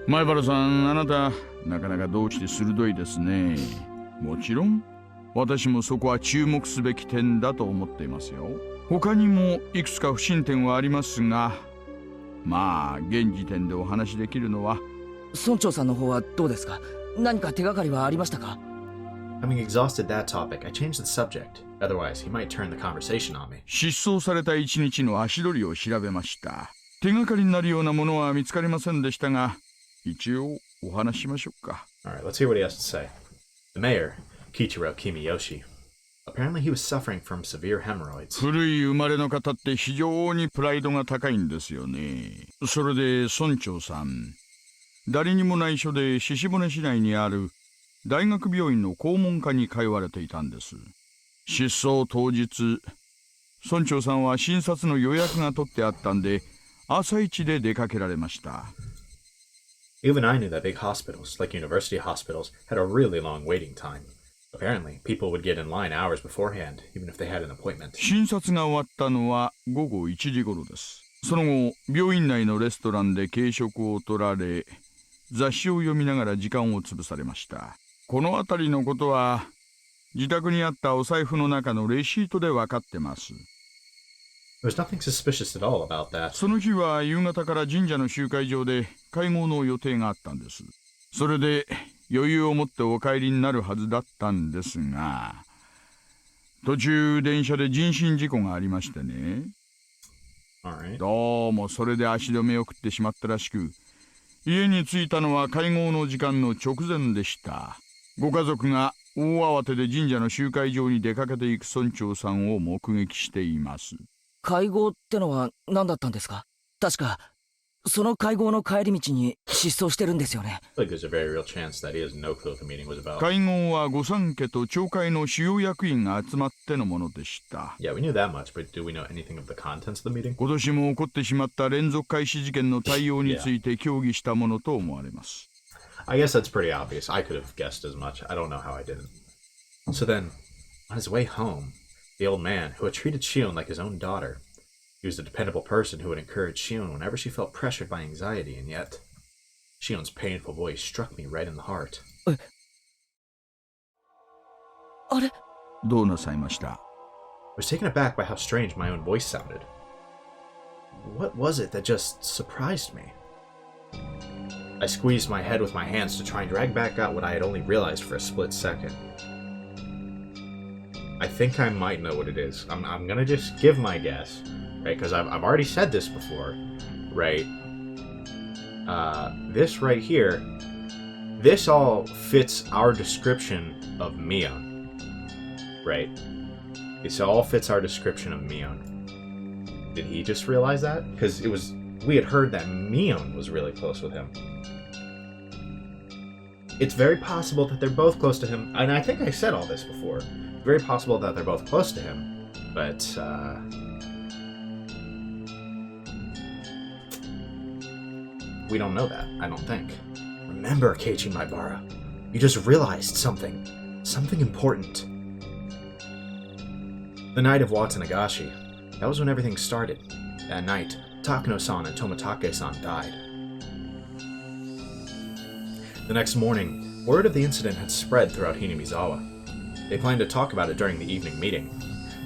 前原さん、あなたなかなかどうして鋭いですね。もちろん私もそこは注目すべき点だと思っていますよ。他にもいくつか不審点はありますが、まあ現時点でお話しできるのは。村長さんの方はどうですか？何か手がかりはありましたか？ Having exhausted that topic, I changed the subject. Otherwise, he might turn the conversation on me. 失踪された一日の足取りを調べました。手がかりになるようなものは見つかりませんでしたが、一応お話ししましょうか。Alright, let's hear what he has to say. The mayor, Kichiro Kimiyoshi. Apparently he was suffering from severe hemorrhoids. 古い生まれの方って非常にプライドが高いんですよね。それで村長さん、誰にも内緒で鹿骨市内にある大学病院の肛門科に通われていたんです。失踪当日、村長さんは診察の予約が取ってあったんで、朝一で出かけられました。Even I knew that big hospitals, like university hospitals, had a really long waiting time. Apparently, people would get in line hours beforehand, even if they had an appointment. 診察が終わったのは午後1時頃です。その後、病院内のレストランで軽食を取られ、雑誌を読みながら時間を潰されました。この辺りのことは、自宅にあったお財布の中のレシートで分かってます。There was nothing suspicious at all about that. その日は夕方から神社の集会場で会合の予定があったんです。それで余裕を持ってお帰りになるはずだったんですが、途中電車で人身事故がありましてね。Alright. どうもそれで足止めを食ってしまったらしく、家に着いたのは会合の時間の直前でした。ご家族が大慌てで神社の集会場に出かけていく村長さんを目撃しています。会合ってのは何だったんですか？確かその会合の帰り道に失踪してるんですよね。I think there's a very real chance that he has no clue what the meeting was about. 会合は御三家と町会の主要役員が集まってのものでした。Yeah, we knew that much, but do we know anything of the contents of the meeting? 今年も起こってしまった連続開始事件の対応について協議したものと思われます。I guess that's pretty obvious. I could have guessed as much. I don't know how I didn't. So then, On his way home, the old man, who had treated Shion like his own daughter, he was a dependable person who would encourage Shion whenever she felt pressured by anxiety, and yet Shion's painful voice struck me right in the heart. あれ、どうなさいました？ I was taken aback by how strange my own voice sounded. What was it that just surprised me? I squeezed my head with my hands to try and drag back out what I had only realized for a split second. I think I might know what it is. I'm gonna just give my guess, right? Because I've already said this before, right? This right here, this all fits our description of Mion, right? This all fits our description of Mion. Did he just realize that? Because we had heard that Mion was really close with him. It's very possible that they're both close to him, and I think I said all this before. Very possible that they're both close to him, but we don't know that, I don't think. Remember, Keichi Maebara, you just realized something important. The night of Watanagashi, that was when everything started. That night, Takano-san and Tomitake-san died. The next morning, word of the incident had spread throughout Hinamizawa. They planned to talk about it during the evening meeting.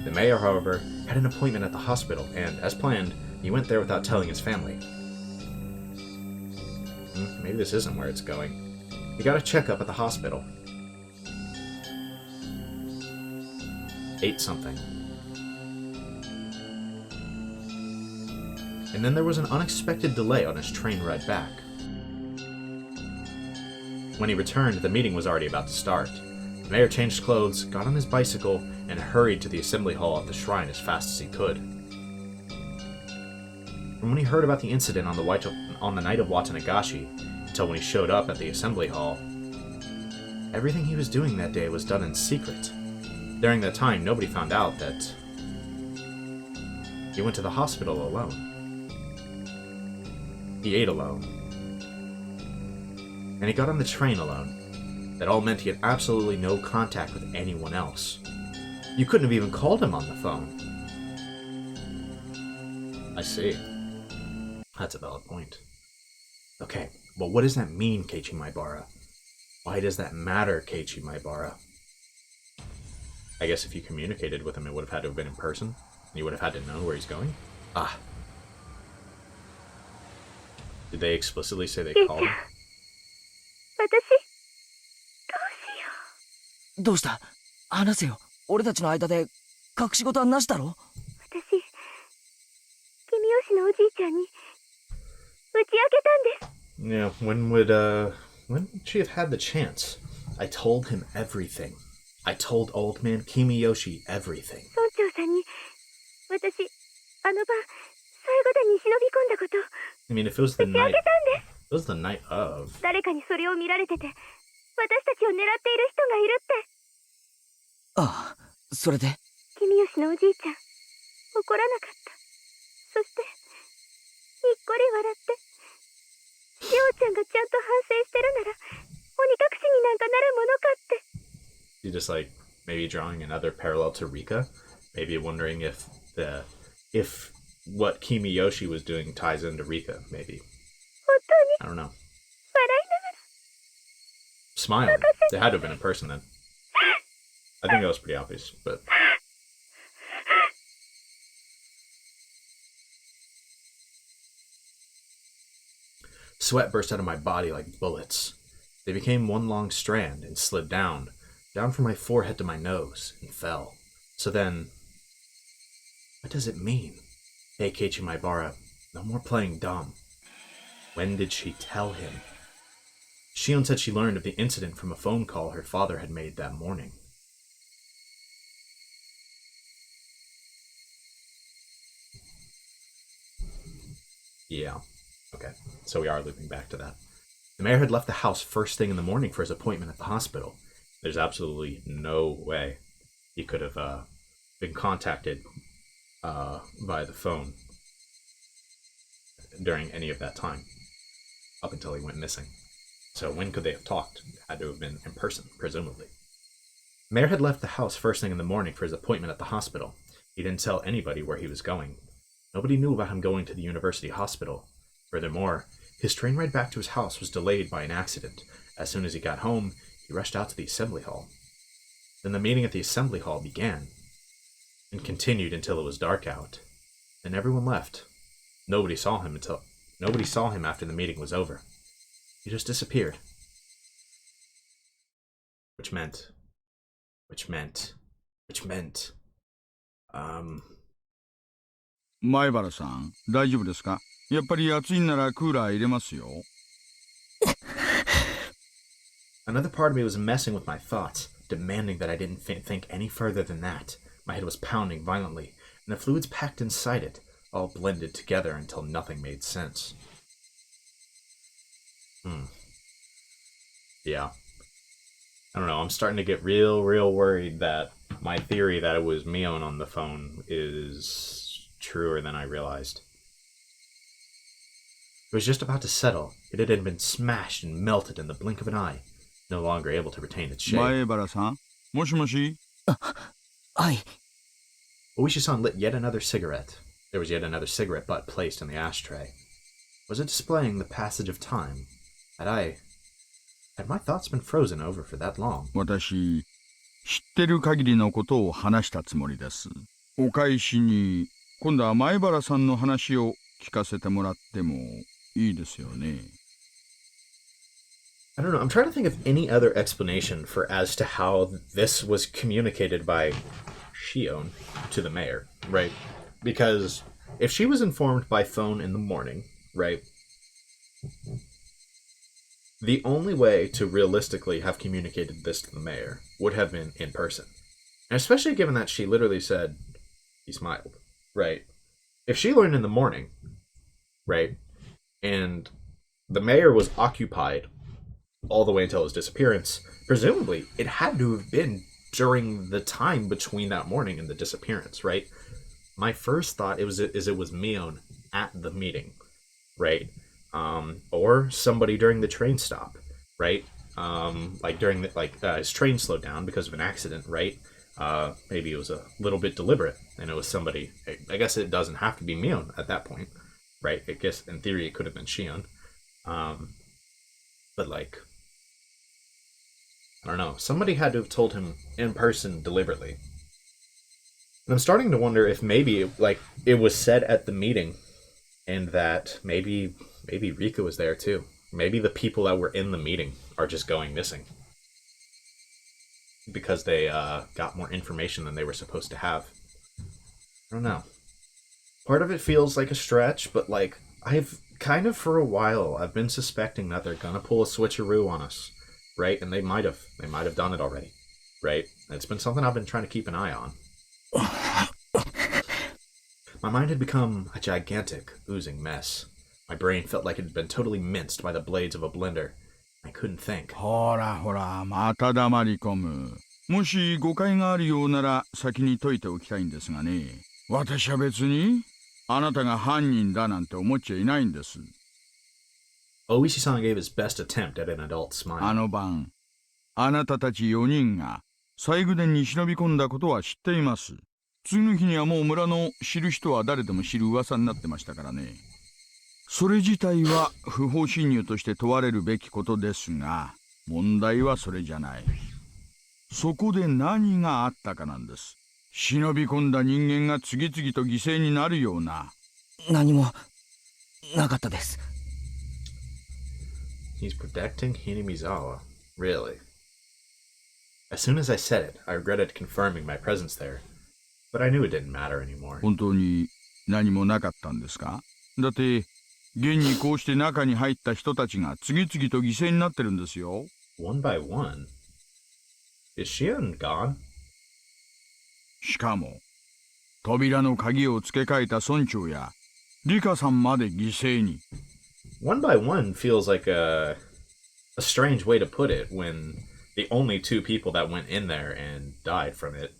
The mayor, however, had an appointment at the hospital, and, as planned, he went there without telling his family. Maybe this isn't where it's going. He got a checkup at the hospital. Ate something. And then there was an unexpected delay on his train ride back. When he returned, the meeting was already about to start. The mayor changed clothes, got on his bicycle, and hurried to the assembly hall at the shrine as fast as he could. From when he heard about the incident on the night of Watanagashi until when he showed up at the assembly hall, everything he was doing that day was done in secret. During that time, nobody found out that he went to the hospital alone. He ate alone. And he got on the train alone. That all meant he had absolutely no contact with anyone else. You couldn't have even called him on the phone. I see. That's a valid point. Okay, well, what does that mean, Keichi Maebara? Why does that matter, Keichi Maebara? I guess if you communicated with him, it would have had to have been in person. You would have had to know where he's going? Ah. Did they explicitly say they called him? どうした？話せよ。俺たちの間で隠し事はなしだろ？私、君吉のおじいちゃんに打ち明けたんです。 Yeah, when would she have had the chance? I told him everything. I told old man Kimiyoshi everything. 村長さんに、私、あの晩、最後でに忍び込んだこと、 I mean, if it was the 打ち明 night, けたんです。 it was the night of. 誰かにそれを見られてて、私たちを狙っている人がいるって。ああ、それで？君吉のおじいちゃん、怒らなかった。そして、にっこり笑って、しおちゃんがちゃんと反省してるなら、鬼隠しになんかなるものかって。 You just like maybe drawing another parallel to Rika, maybe wondering if what Kimiyoshi was doing ties into Rika, maybe. 本当 I に don't know. 笑いながら。 Smiling. They had to have been in person then. I think that was pretty obvious, but. Sweat burst out of my body like bullets. They became one long strand and slid down from my forehead to my nose, and fell. So then, what does it mean? Hey, Keiichi Maebara, no more playing dumb. When did she tell him? Shion said she learned of the incident from a phone call her father had made that morning. Yeah, okay, so we are looping back to that. The mayor had left the house first thing in the morning for his appointment at the hospital. There's absolutely no way he could have been contacted by the phone during any of that time, up until he went missing. So when could they have talked? It had to have been in person, presumably. Mayor had left the house first thing in the morning for his appointment at the hospital. He didn't tell anybody where he was going. Nobody knew about him going to the university hospital. Furthermore, his train ride back to his house was delayed by an accident. As soon as he got home, he rushed out to the assembly hall. Then the meeting at the assembly hall began, and continued until it was dark out. Then everyone left. Nobody saw him after the meeting was over. He just disappeared. Which meant...前原さん、大丈夫ですか？やっぱり暑いんならクーラー入れますよ。Another part of me was messing with my thoughts, demanding that I didn't think any further than that. My head was pounding violently, and the fluids packed inside it, all blended together until nothing made sense. Yeah. I don't know, I'm starting to get real worried that my theory that it was Mion on the phone is truer than I realized. It was just about to settle. It had been smashed and melted in the blink of an eye, no longer able to retain its shape. 前原さん、もしもし。はい。Ooishi-san lit yet another cigarette. There was yet another cigarette butt placed in the ashtray. Was it displaying the passage of time? Had my thoughts been frozen over for that long? 私、知ってる限りのことを話したつもりです。お返しに、今度は前原さんの話を聞かせてもらってもいいですよね。I don't know. I'm trying to think of any other explanation for as to how this was communicated by Shion to the mayor, right? Because if she was informed by phone in the morning, right, the only way to realistically have communicated this to the mayor would have been in person. And especially given that she literally said, he smiled, right? If she learned in the morning, right, and the mayor was occupied all the way until his disappearance, presumably it had to have been during the time between that morning and the disappearance, right? My first thought it was Mion at the meeting, right? Or somebody during the train stop, right? Like during his train slowed down because of an accident, right? Maybe it was a little bit deliberate, and it was somebody. I guess it doesn't have to be Mion at that point, right? I guess in theory it could have been Shion, but like, I don't know. Somebody had to have told him in person deliberately. And I'm starting to wonder if maybe it was said at the meeting, and that maybe Rika was there too. Maybe the people that were in the meeting are just going missing because they got more information than they were supposed to have. I don't know. Part of it feels like a stretch, but like I've kind of for a while I've been suspecting that they're gonna pull a switcheroo on us, right? And they might have done it already, right? It's been something I've been trying to keep an eye on. My mind had become a gigantic, oozing mess. My brain felt like it had been totally minced by the blades of a blender. I couldn't think. ほらほら、また黙り込む。もし誤解があるようなら先に解いておきたいんですがね。私は別にあなたが犯人だなんて思っちゃいないんです。Ooishi-san gave his best attempt at an adult smile. あの晩、あなたたち4人が西宮殿に忍び込んだことは知っています。次の日にはもう村の知る人は誰でも知る噂になってましたからね。それ自体は不法侵入として問われるべきことですが、問題はそれじゃない。そこで何があったかなんです。忍び込んだ人間が次々と犠牲になるような。何もなかったです。He's protecting Hinamizawa. Really? As soon as I said it, I regretted confirming my presence there. But I knew it didn't matter anymore. 本当に何もなかったんですか？だって、現にこうして中に入った人たちが次々と犠牲になってるんですよ。One by one? Is Shion gone? しかも、扉の鍵を付け替えた村長や、リカさんまで犠牲に。One by one feels like a strange way to put it when the only two people that went in there and died from it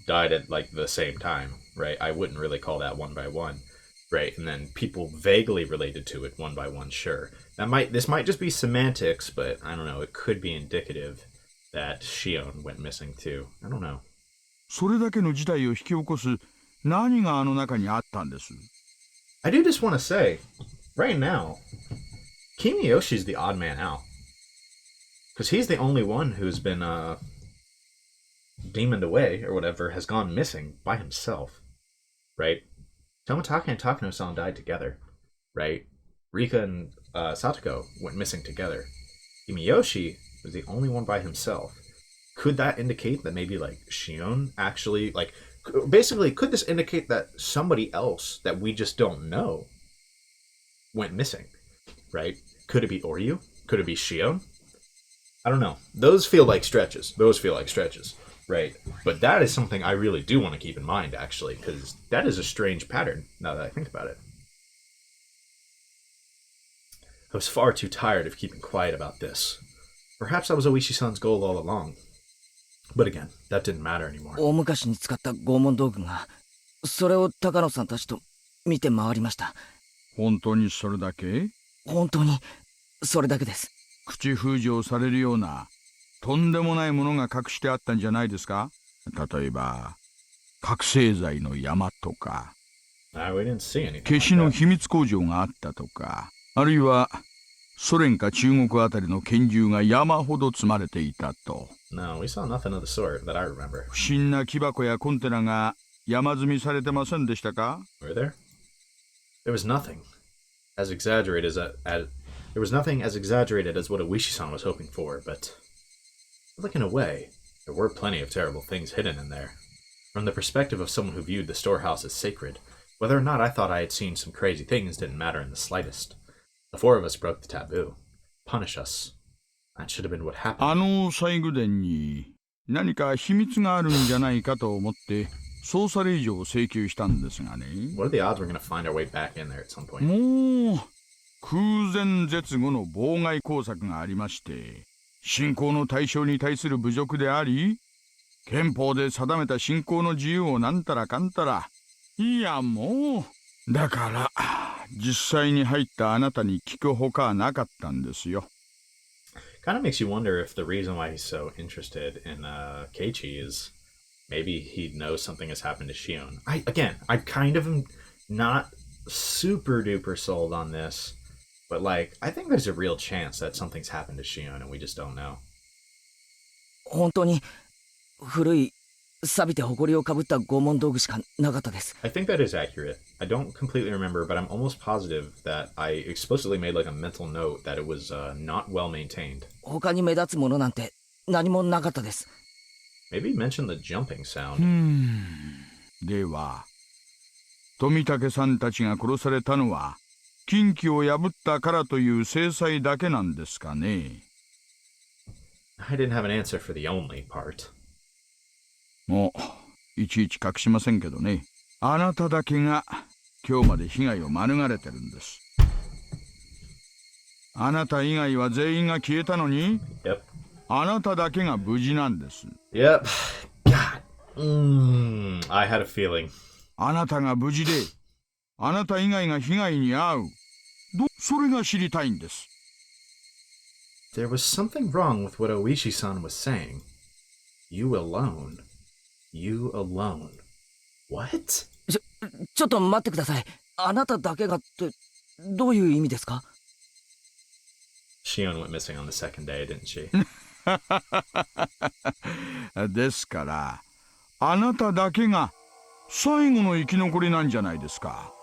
died at like the same time, right? I wouldn't really call that one by one, right? And then people vaguely related to it one by one, sure. This might just be semantics, but I don't know, it could be indicative that Shion went missing too. I don't know. それだけの事態を引き起こす何があの中にあったんです？ I do just want to say, right now, Kimiyoshi's the odd man out. Because he's the only one who's been demoned away, or whatever, has gone missing by himself. Right? Tomitaka and Takano-san died together. Right? Rika and Satoko went missing together. Kimiyoshi was the only one by himself. Could that indicate that maybe, like, Shion actually, like, basically, could this indicate that somebody else that we just don't know went missing? Right? Could it be Oryu? Could it be Shion? I don't know. Those feel like stretches. Right? But that is something I really do want to keep in mind, actually, because that is a strange pattern, now that I think about it. I was far too tired of keeping quiet about this. Perhaps that was Ooishi-san's goal all along. But again, that didn't matter anymore. 大昔に使った拷問道具が、それを高野さんたちと見て回りました。本当にそれだけ？本当にそれだけです。口封じをされるようなとんでもないものが隠してあったんじゃないですか？例えば覚醒剤の山とか、we didn't see anything 消しの秘密工場があったとか、あるいはソ連か中国あたりの拳銃が山ほど積まれていたと。No, we saw nothing of the sort that I remember. 不審な木箱やコンテナが山積みされてませんでしたか？ Were there? There was nothing as exaggerated as there was nothing as exaggerated as what Ooishi-san was hoping for, but like in a way, there were plenty of terrible things hidden in there. From the perspective of someone who viewed the storehouse as sacred, whether or not I thought I had seen some crazy things didn't matter in the slightest. The four of us broke the taboo. Punish us. That should have been what happened. あの西宮殿に何か秘密があるんじゃないかと思って捜査令状を請求したんですがね。What are the odds we're going to find our way back in there at some point? もう空前絶後の妨害工作がありまして、信仰の対象に対する侮辱であり、憲法で定めた信仰の自由をなんたらかんたら、いやもうだから実際に入ったあなたに聞くほかはなかったんですよ。Kind of makes you wonder if the reason why he's so interested in Keiichi is maybe he knows something has happened to Shion. I kind of am not super duper sold on this, but like I think there's a real chance that something's happened to Shion and we just don't know. 本当に古い錆びて埃をかぶった拷問道具しかなかったです。I think that is accurate. I don't completely remember, but I'm almost positive that I explicitly made like a mental note that it was not well maintained. 他に目立つものなんて何もなかったです。Maybe mention the jumping sound. では、富武さんたちが殺されたのは禁忌を破ったからという制裁だけなんですかね。I didn't have an answer for the only part. もういちいち隠しませんけどね。あなただけが今日まで被害を免れてるんです。あなた以外は全員が消えたのに、Yep. あなただけが無事なんです。Yep. God. I had a feeling. あなたが無事で、あなた以外が被害に遭う。それが知りたいんです。There was something wrong with what Ooishi-san was saying. You alone. You alone. What? ちょっと待ってください。あなただけがってどういう意味ですか？ Shion went missing on the second day, didn't she? ですから、あなただけが最後の生き残りなんじゃないですか。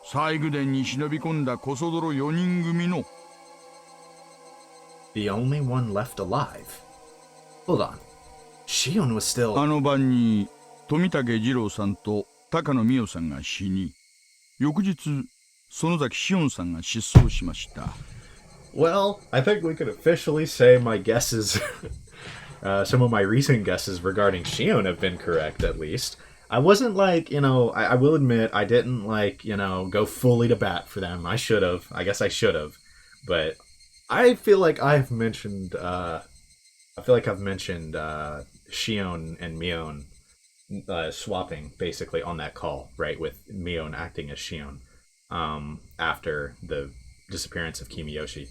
西宮殿に忍び込んだコソ泥4人組の。The only one left alive. Hold on. Shion was still... あの晩に富武二郎さんと高野美代さんが死に、翌日園崎紫音さんが失踪しました。Well, I think we could officially say my guesses, some of my recent guesses regarding Shion have been correct, at least. I wasn't like, I will admit, I didn't like, go fully to bat for them. I should have. I guess I should have. But I feel like I've mentioned, Shion and Mion swapping basically on that call, right? With Mion acting as Shion after the disappearance of Kimiyoshi.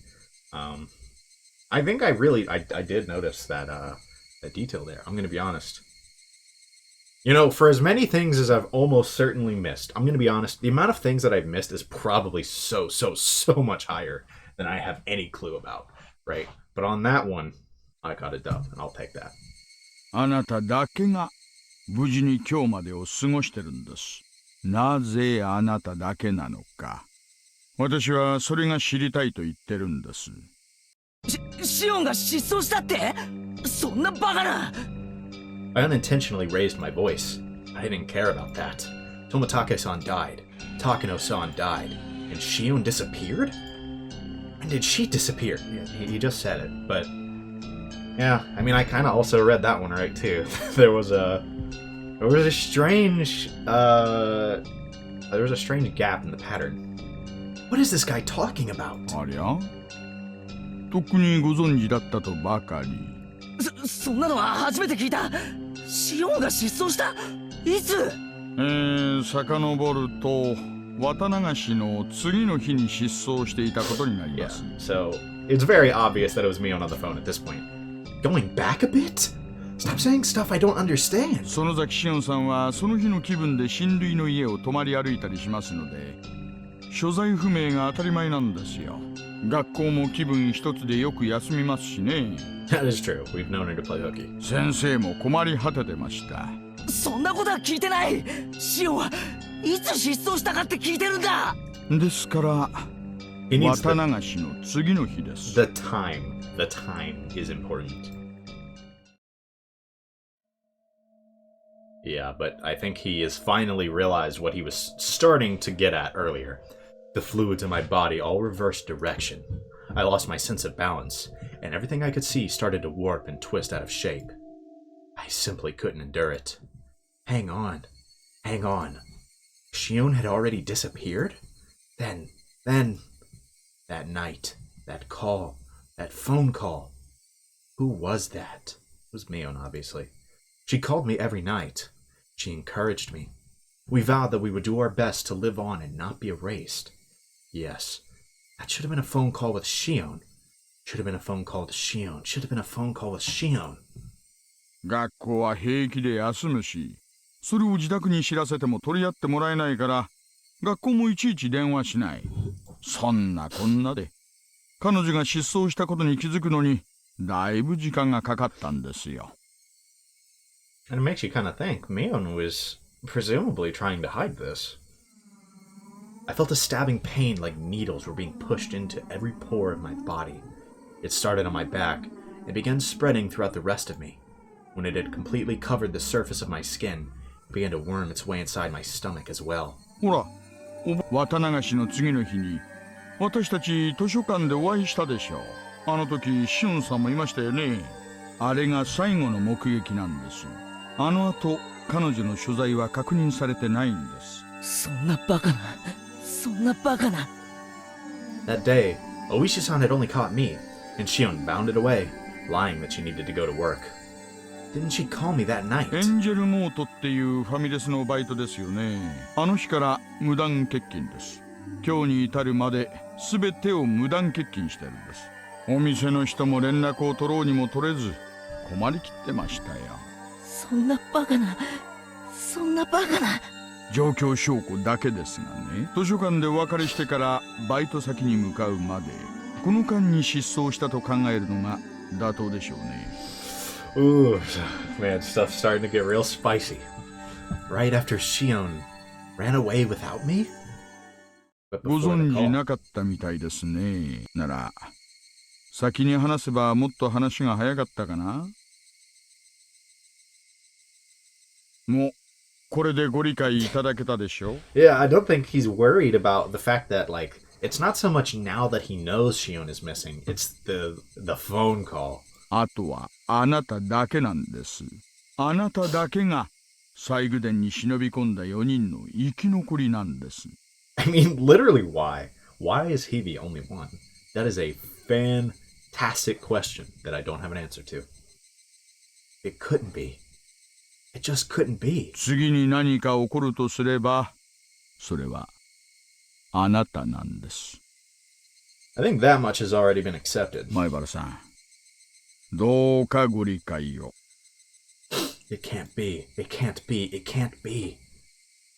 I think I did notice that that detail there. I'm going to be honest. You know, for as many things as I've almost certainly missed, I'm going to be honest, the amount of things that I've missed is probably so much higher than I have any clue about, right? But on that one, I got a dub, and I'll take that. あなただけが無事に今日までを過ごしてるんです。なぜあなただけなのか。私はそれが知りたいと言ってるんです。シオンが失踪したって？そんなバカな。I unintentionally raised my voice. I didn't care about that. Toмотake-san died. Takano-san died. And Shion disappeared? When did she disappear? Yeah, he just said it, but... Yeah, I mean, I kind of also read that one right, too. There was a strange gap in the pattern. What is this guy talking about? ありゃ？特にご存知だったとばかり。そんなのは初めて聞いた。シオンが失踪した？いつ？遡ると綿流しの次の日に失踪していたことになります。Yeah, so it's very obvious that it was Mion on the phone at this point. Going back a bit? Stop saying stuff I don't understand. 園崎シオンさんはその日の気分で親類の家を泊まり歩いたりしますので、所在不明が当たり前なんですよ。学校も気分一つでよく休みますしね。That is true. We've known her to play hooky. 先生も困り果ててました。そんなことは聞いてない。シオンはいつ失踪したかって聞いてるんだ。ですから綿流しの次の日です。The time is important. Yeah, but I think he has finally realized what he was starting to get at earlier. The fluids in my body all reversed direction. I lost my sense of balance, and everything I could see started to warp and twist out of shape. I simply couldn't endure it. Hang on. Shion had already disappeared? Then, that night, that call, that phone call. Who was that? It was Mion, obviously. She called me every night. She encouraged me. We vowed that we would do our best to live on and not be erased. Yes, that should have been a phone call with Shion. Should have been a phone call to Shion. Should have been a phone call with Shion. 学校は平気で休むし、それを自宅に知らせても取り合ってもらえないから、学校もいちいち電話しない。そんなこんなで、彼女が失踪したことに気づくのに、だいぶ時間がかかったんですよ。And it makes you kind of think Mion was presumably trying to hide this. I felt a stabbing pain like needles were being pushed into every pore of my body. It started on my back and began spreading throughout the rest of me. When it had completely covered the surface of my skin, it began to worm its way inside my stomach as well. ほら、綿流しの次の日に、私たち図書館でお会いしたでしょう。あの時、シオンさんもいましたよね。あれが最後の目撃なんです。あの後、彼女の所在は確認されてないんです。そんなバカな。That day, Ooishi-san had only caught me, and Shion bounded away, lying that she needed to go to work. Didn't she call me that night? エンジェルモートっていうファミレスのバイトですよね。あの日から無断欠勤です。今日に至るまで全てを無断欠勤してるんです。お店の人も連絡を取ろうにも取れず困りきってましたよ。そんなバカな。状況証拠だけですがね。図書館でお別れしてからバイト先に向かうまでこの間に失踪したと考えるのが妥当でしょうね。Ooh, man, stuff's starting to get real spicy. Right after Shion ran away without me? ご存知なかったみたいですね。なら先に話せばもっと話が早かったかな。もうこれでご理解いただけたでしょう。Yeah, I don't think he's worried about the fact that, like, it's not so much now that he knows Shion is missing, it's the phone call. あとはあなただけなんです。あなただけが西宮殿に忍び込んだ4人の生き残りなんです。I mean, literally, why? Why is he the only one? That is a fantastic question that I don't have an answer to. It couldn't be. It just couldn't be. 次に何か起こるとすれば、それはあなたなんです。I think that much has already been accepted. 前原さん、どうかご理解を。It can't be. It can't be. It can't be.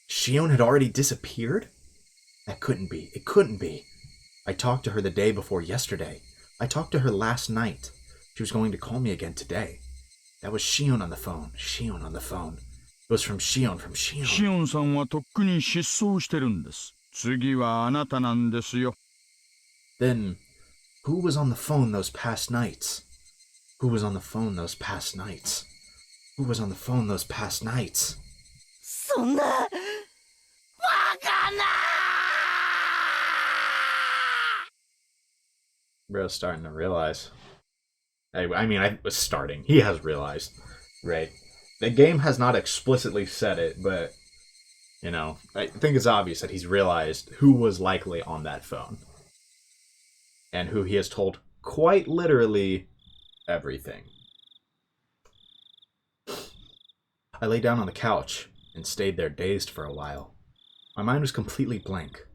Shion had already disappeared? That couldn't be. It couldn't be. I talked to her the day before yesterday. I talked to her last night. She was going to call me again today. That was Shion on the phone. Shion on the phone. It was from Shion, from Shion. シオンさんはとっくに失踪してるんです。次はあなたなんですよ。 Then, who was on the phone those past nights? Who was on the phone those past nights? Who was on the phone those past nights? そんなバカな Bro's starting to realize. I mean, I was starting. He has realized, right? The game has not explicitly said it, but, you know, I think it's obvious that he's realized who was likely on that phone. And who he has told quite literally everything. I lay down on the couch and stayed there dazed for a while. My mind was completely blank.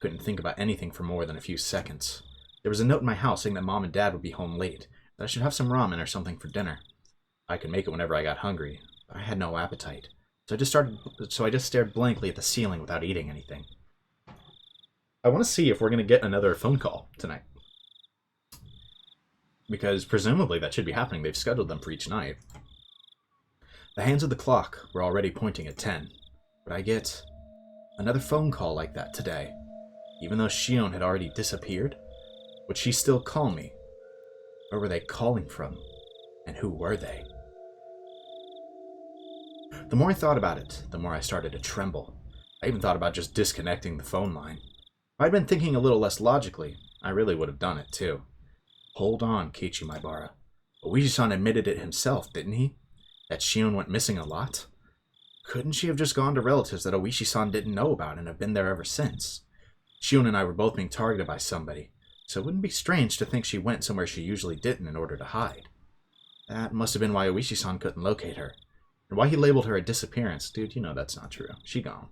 Couldn't think about anything for more than a few seconds. There was a note in my house saying that Mom and Dad would be home late, that I should have some ramen or something for dinner. I could make it whenever I got hungry, but I had no appetite. So I just stared blankly at the ceiling without eating anything. I want to see if we're going to get another phone call tonight. Because presumably that should be happening. They've scheduled them for each night. The hands of the clock were already pointing at 10. Would I get another phone call like that today? Even though Shion had already disappeared? Would she still call me? Where were they calling from? And who were they? The more I thought about it, the more I started to tremble. I even thought about just disconnecting the phone line. If I'd been thinking a little less logically, I really would have done it too. Hold on, Keichi Maebara. Ooishi-san admitted it himself, didn't he? That Shion went missing a lot? Couldn't she have just gone to relatives that Ooishi-san didn't know about and have been there ever since? Shion and I were both being targeted by somebody, so it wouldn't be strange to think she went somewhere she usually didn't in order to hide. That must have been why Ooishi-san couldn't locate her. And why he labeled her a disappearance. Dude, you know that's not true. She gone.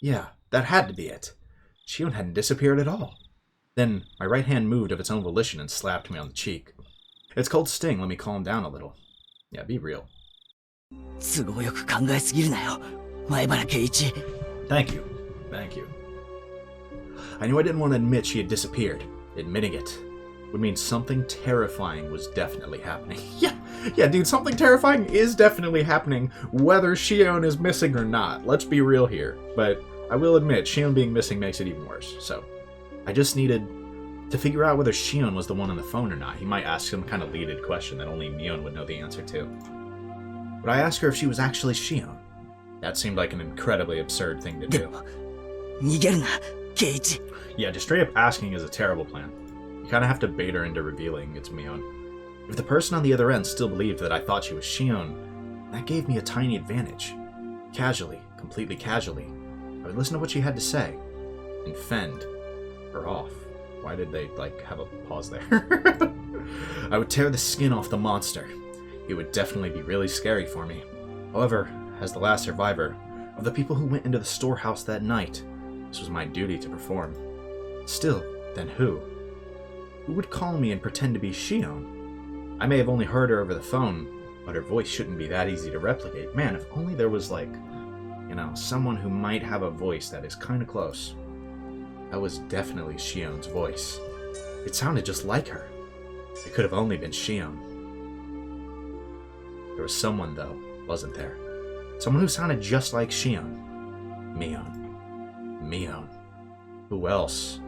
Yeah, that had to be it. Shion hadn't disappeared at all. Then, my right hand moved of its own volition and slapped me on the cheek. Its cold sting let me calm down a little. Yeah, be real. 都合よく考えすぎるなよ、前原圭一。 Thank you. Thank you. I knew I didn't want to admit she had disappeared. Admitting it would mean something terrifying was definitely happening. Yeah, dude, something terrifying is definitely happening, whether Shion is missing or not. Let's be real here. But I will admit, Shion being missing makes it even worse. So, I just needed to figure out whether Shion was the one on the phone or not. He might ask some kind of leaded question that only Mion would know the answer to. But I asked her if she was actually Shion. That seemed like an incredibly absurd thing to で do. も逃げるな、圭一。 Yeah, just straight up asking is a terrible plan. You kind of have to bait her into revealing it's Mion. If the person on the other end still believed that I thought she was Shion, that gave me a tiny advantage. Casually, completely casually, I would listen to what she had to say and fend her off. Why did they, have a pause there? I would tear the skin off the monster. It would definitely be really scary for me. However, as the last survivor of the people who went into the storehouse that night, this was my duty to perform. Still, then who? Who would call me and pretend to be Shion? I may have only heard her over the phone, but her voice shouldn't be that easy to replicate. Man, if only there was someone who might have a voice that is kind of close. That was definitely Shion's voice. It sounded just like her. It could have only been Shion. There was someone, though, wasn't there? Someone who sounded just like Shion. Mion. Who else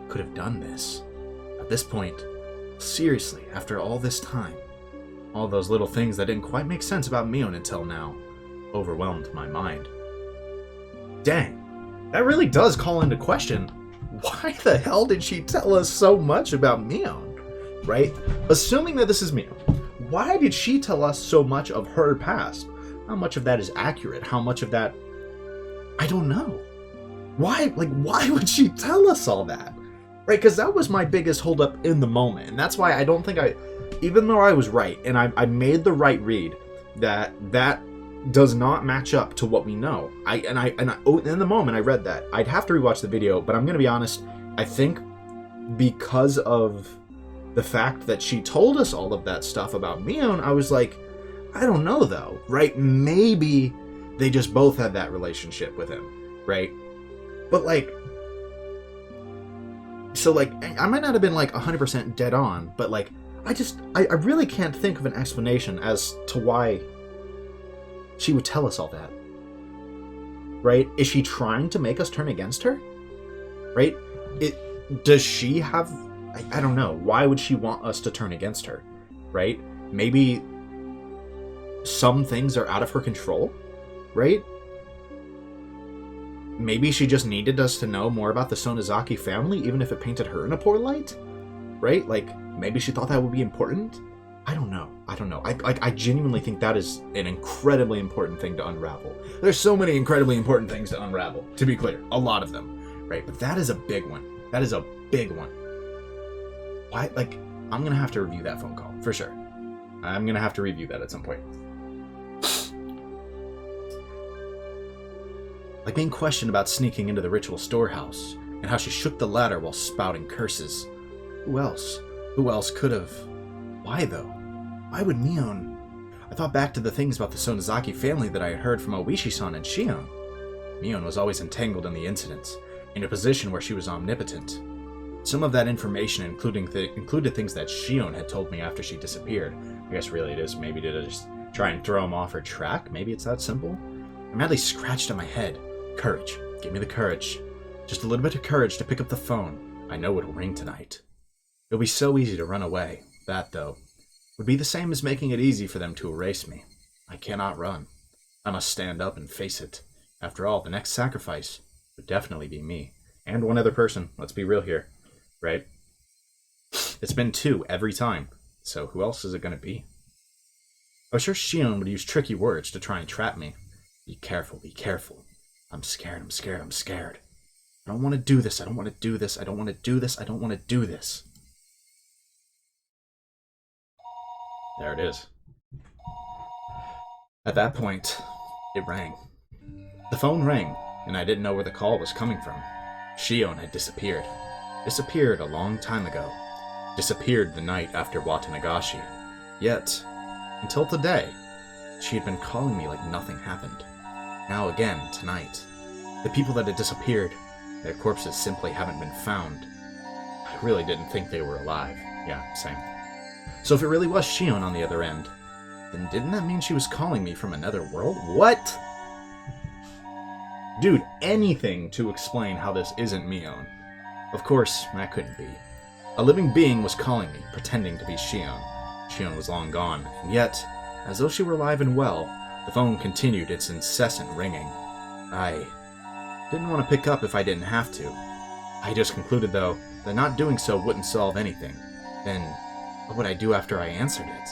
could have done this? At this point, seriously, after all this time, all those little things that didn't quite make sense about Mion until now overwhelmed my mind. Dang, that really does call into question, why the hell did she tell us so much about Mion, right? Assuming that this is Mion, why did she tell us so much of her past? How much of that is accurate? How much of that... I don't know. Why would she tell us all that? Right, because that was my biggest holdup in the moment. And that's why I don't think even though I was right, and I made the right read, that does not match up to what we know. In the moment I read that, I'd have to rewatch the video, but I'm going to be honest, I think because of the fact that she told us all of that stuff about Mion, I was like, I don't know though, right? Maybe they just both had that relationship with him, right? But like, so like, I might not have been like 100% dead on, but like, I really can't think of an explanation as to why she would tell us all that. Right? Is she trying to make us turn against her? Right? Does she have... I don't know. Why would she want us to turn against her? Right? Maybe some things are out of her control? Right? Maybe she just needed us to know more about the Sonozaki family, even if it painted her in a poor light? Right? Like, maybe she thought that would be important? I don't know. I genuinely think that is an incredibly important thing to unravel. There's so many incredibly important things to unravel, to be clear. A lot of them. Right? But that is a big one. That is a big one. Why? Like, I'm going to have to review that phone call, for sure. I'm going to have to review that at some point. Like being questioned about sneaking into the ritual storehouse, and how she shook the ladder while spouting curses. Who else? Who else could have? Why, though? Why would Mion? I thought back to the things about the Sonozaki family that I had heard from Ooishi-san and Shion. Mion was always entangled in the incidents, in a position where she was omnipotent. Some of that information included things that Shion had told me after she disappeared. I guess really it is maybe to just try and throw him off her track. Maybe it's that simple. I madly scratched at my head. Courage. Give me the courage. Just a little bit of courage to pick up the phone. I know it'll ring tonight. It'll be so easy to run away. That, though, would be the same as making it easy for them to erase me. I cannot run. I must stand up and face it. After all, the next sacrifice would definitely be me. And one other person. Let's be real here. Right? It's been 2 every time. So who else is it going to be? I was sure Shion would use tricky words to try and trap me. Be careful, be careful. I'm scared, I'm scared, I'm scared. I don't want to do this, I don't want to do this, I don't want to do this, I don't want to do this. There it is. At that point, it rang. The phone rang, and I didn't know where the call was coming from. Shion had disappeared. Disappeared a long time ago. Disappeared the night after Watanagashi. Yet, until today, she had been calling me like nothing happened. Now again, tonight. The people that had disappeared, their corpses simply haven't been found. I really didn't think they were alive. Yeah, same. So if it really was Shion on the other end, then didn't that mean she was calling me from another world? What? Dude, anything to explain how this isn't Mion. Of course, that couldn't be. A living being was calling me, pretending to be Shion. Shion was long gone, and yet, as though she were alive and well, the phone continued its incessant ringing. I didn't want to pick up if I didn't have to. I just concluded, though, that not doing so wouldn't solve anything. Then, what would I do after I answered it?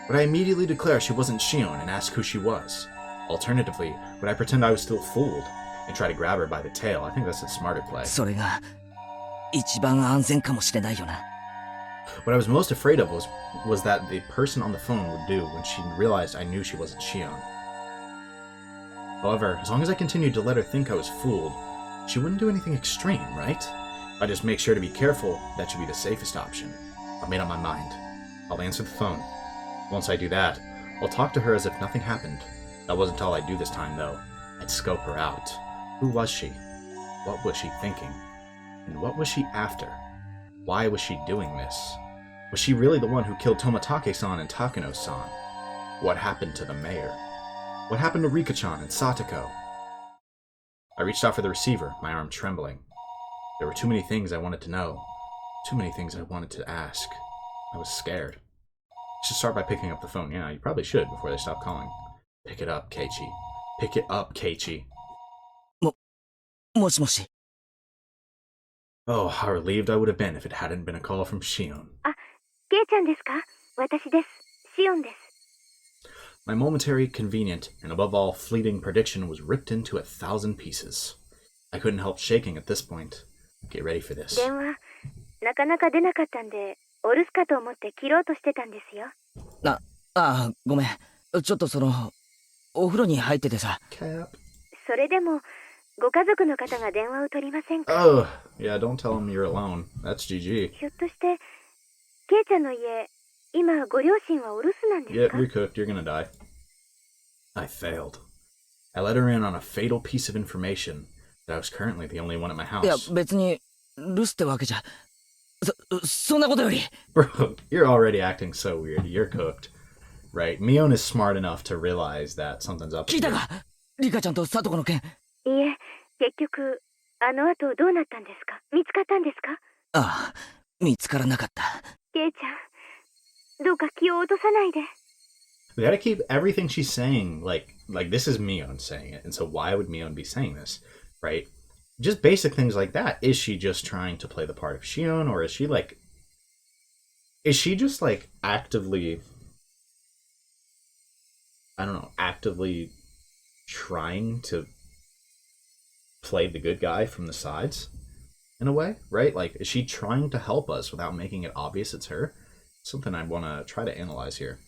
Would I immediately declare she wasn't Shion and ask who she was? Alternatively, would I pretend I was still fooled and try to grab her by the tail? I think that's a smarter play. それが一番安全かもしれないよな。 What I was most afraid of was that the person on the phone would do when she realized I knew she wasn't Shion. However, as long as I continued to let her think I was fooled, she wouldn't do anything extreme, right? If I just make sure to be careful, that should be the safest option. I've made up my mind. I'll answer the phone. Once I do that, I'll talk to her as if nothing happened. That wasn't all I'd do this time, though. I'd scope her out. Who was she? What was she thinking? And what was she after? Why was she doing this? Was she really the one who killed Tomatake-san and Takano-san? What happened to the mayor? What happened to Rika-chan and Satoko? I reached out for the receiver, my arm trembling. There were too many things I wanted to know. Too many things I wanted to ask. I was scared. You should start by picking up the phone. Yeah, you probably should before they stop calling. Pick it up, Keiichi. Pick it up, Keiichi. もしもし。 Oh, how relieved I would have been if it hadn't been a call from Shion. あ、ケイちゃんですか？私です。シオンです。 My momentary, convenient, and above all fleeting prediction was ripped into 1,000 pieces. I couldn't help shaking at this point. Get ready for this. 電話、なかなか出なかったんで、お留守かと思って切ろうとしてたんですよ。ごめん。ちょっとお風呂に入っててさ。Cap. それでも、ご家族の方が電話を取りませんか？ Oh, yeah, don't tell him you're alone. That's GG. ひょっとして、ケイちゃんの家、今ご両親はお留守なんです Yeah, か？ you're cooked. You're gonna die. I failed. I let her in on a fatal piece of information that I was currently the only one at my いや house. 別に留守ってわけじゃそんなことより Bro, you're already acting so weird. You're cooked. Right? Mion is smart enough to realize that something's up 聞いた here. かリカちゃんとサトコの件。いえ、結局あの後どうなったんですか？見つかったんですか？ああ見つからなかった。ケイちゃん、どうか気を落とさないで。 We gotta keep everything she's saying like this is Mion saying it, and so why would Mion be saying this, right? Just basic things like that. Is she just trying to play the part of Shion, or is she just like actively, I don't know, actively trying to play the good guy from the sides in a way, right? Like, is she trying to help us without making it obvious it's her? Something I want to try to analyze here.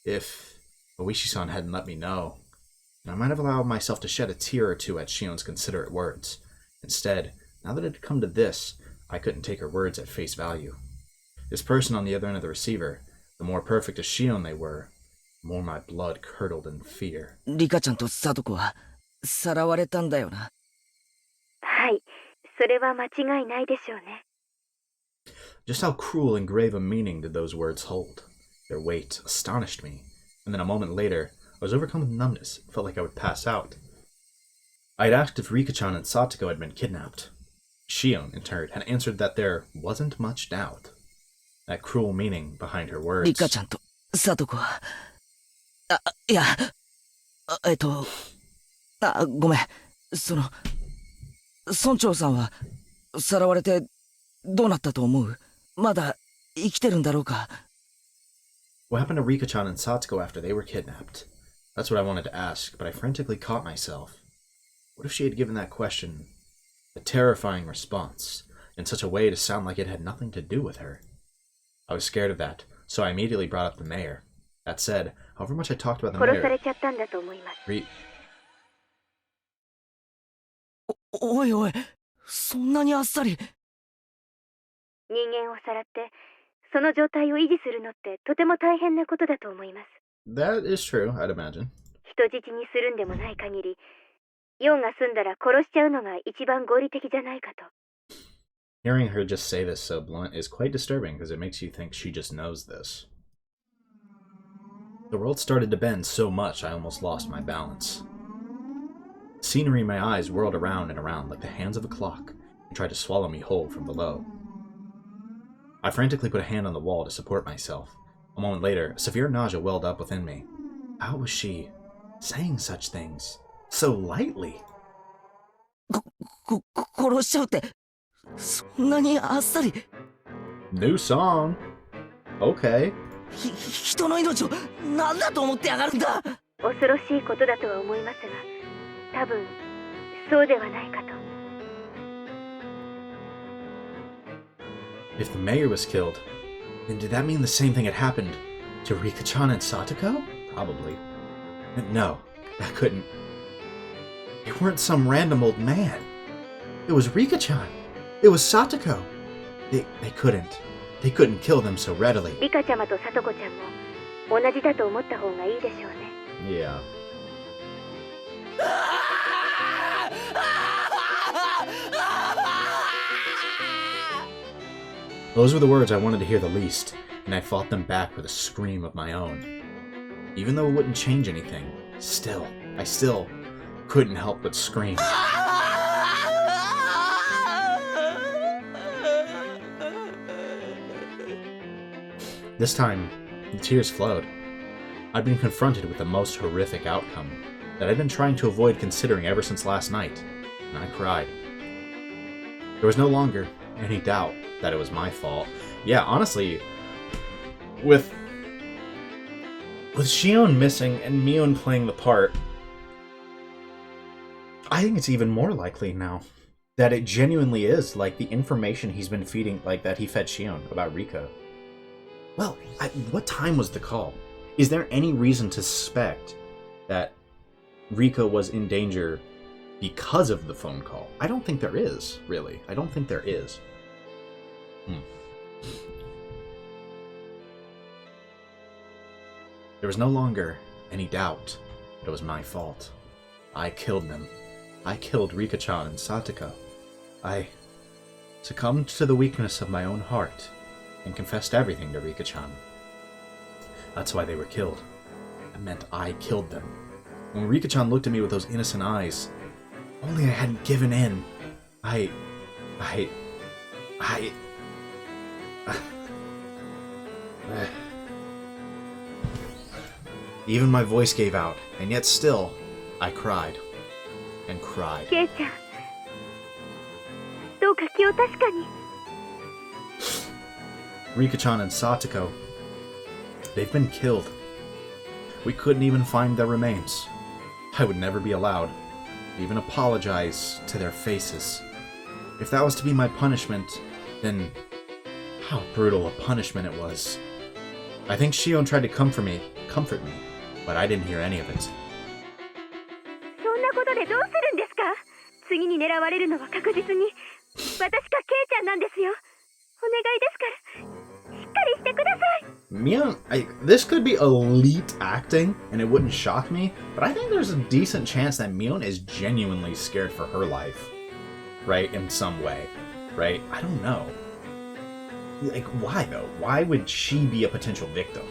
If Ooishi-san hadn't let me know, I might have allowed myself to shed a tear or two at Shion's considerate words. Instead, now that it had come to this, I couldn't take her words at face value. This person on the other end of the receiver, the more perfect as Shion they were, the more my blood curdled in fear. リカちゃんとサトコはさらわれたんだよな。はい、それは間違いないでしょうね。 Just how cruel and grave a meaning did those words hold? Their weight astonished me, and then a moment later, I was overcome with numbness and felt like I would pass out. I had asked if Rika-chan and Satoko had been kidnapped. Shion, in turn, had answered that there wasn't much doubt. That cruel meaning behind her words. リカちゃんとサトコは。いや、ごめん。村長さんはさらわれてどうなったと思う？まだ生きてるんだろうか？ What happened to Rika-chan and Satoko after they were kidnapped? That's what I wanted to ask, but I frantically caught myself. What if she had given that question a terrifying response in such a way to sound like it had nothing to do with her? I was scared of that, so I immediately brought up the mayor. That said, however much I talked about the 殺さ mayor... れちゃったんだと思います。おいおい、そんなにあっさり。人間をさらってその状態を維持するのってとても大変なことだと思います。 That is true, I'd imagine. 人質にするんでもない限り、ヨンが済んだら殺しちゃうのが一番合理的じゃないかと。 Hearing her just say this so blunt is quite disturbing because it makes you think she just knows this. The world started to bend so much I almost lost my balance. Scenery in my eyes whirled around and around like the hands of a clock and tried to swallow me whole from below. I frantically put a hand on the wall to support myself. A moment later, a severe nausea welled up within me. How was she saying such things so lightly? 殺しちゃうってそんなにあっさり。 New song. Okay. 人の命を何だと思ってやがるんだ。恐ろしいことだとは思いますが、多分そうではないかと。 If the mayor was killed, then did that mean the same thing had happened to Rika-chan and Satoko? Probably. No, that couldn't. They weren't some random old man. It was Rika-chan. It was Satoko. They couldn't. They couldn't kill them so readily. リカちゃまとサトコちゃんも同じだと思った方がいいでしょうね。 Yeah. Those were the words I wanted to hear the least, and I fought them back with a scream of my own. Even though it wouldn't change anything, I still couldn't help but scream. This time, the tears flowed. I'd been confronted with the most horrific outcome that I'd been trying to avoid considering ever since last night, and I cried. There was no longer any doubt that it was my fault. Yeah, honestly, with Shion missing and Mion playing the part, I think it's even more likely now that it genuinely is, like, the information he's been feeding, like, that he fed Shion about Rika. Well, what time was the call? Is there any reason to suspect that Rika was in danger because of the phone call? I don't think there is, really. I don't think there is. There was no longer any doubt that it was my fault. I killed them. I killed Rika-chan and Satoko. I succumbed to the weakness of my own heart and confessed everything to Rika-chan. That's why they were killed. It meant I killed them. When Rika-chan looked at me with those innocent eyes, only I hadn't given in. Even my voice gave out, and yet still, I cried. And cried. ケイちゃん、どうか気を確かに。Rika-chan and Satoko, they've been killed. We couldn't even find their remains. I would never be allowed to even apologize to their faces. If that was to be my punishment, then how brutal a punishment it was. I think Shion tried to comfort me, but I didn't hear any of it. そんなことでどうするんですか？次に狙われるのは確実に私かケイちゃんなんですよ。お願いですからしっかりしてください。Mion, this could be elite acting, and it wouldn't shock me, but I think there's a decent chance that Mion is genuinely scared for her life. Right? In some way. Right? I don't know. Like, why though? Why would she be a potential victim?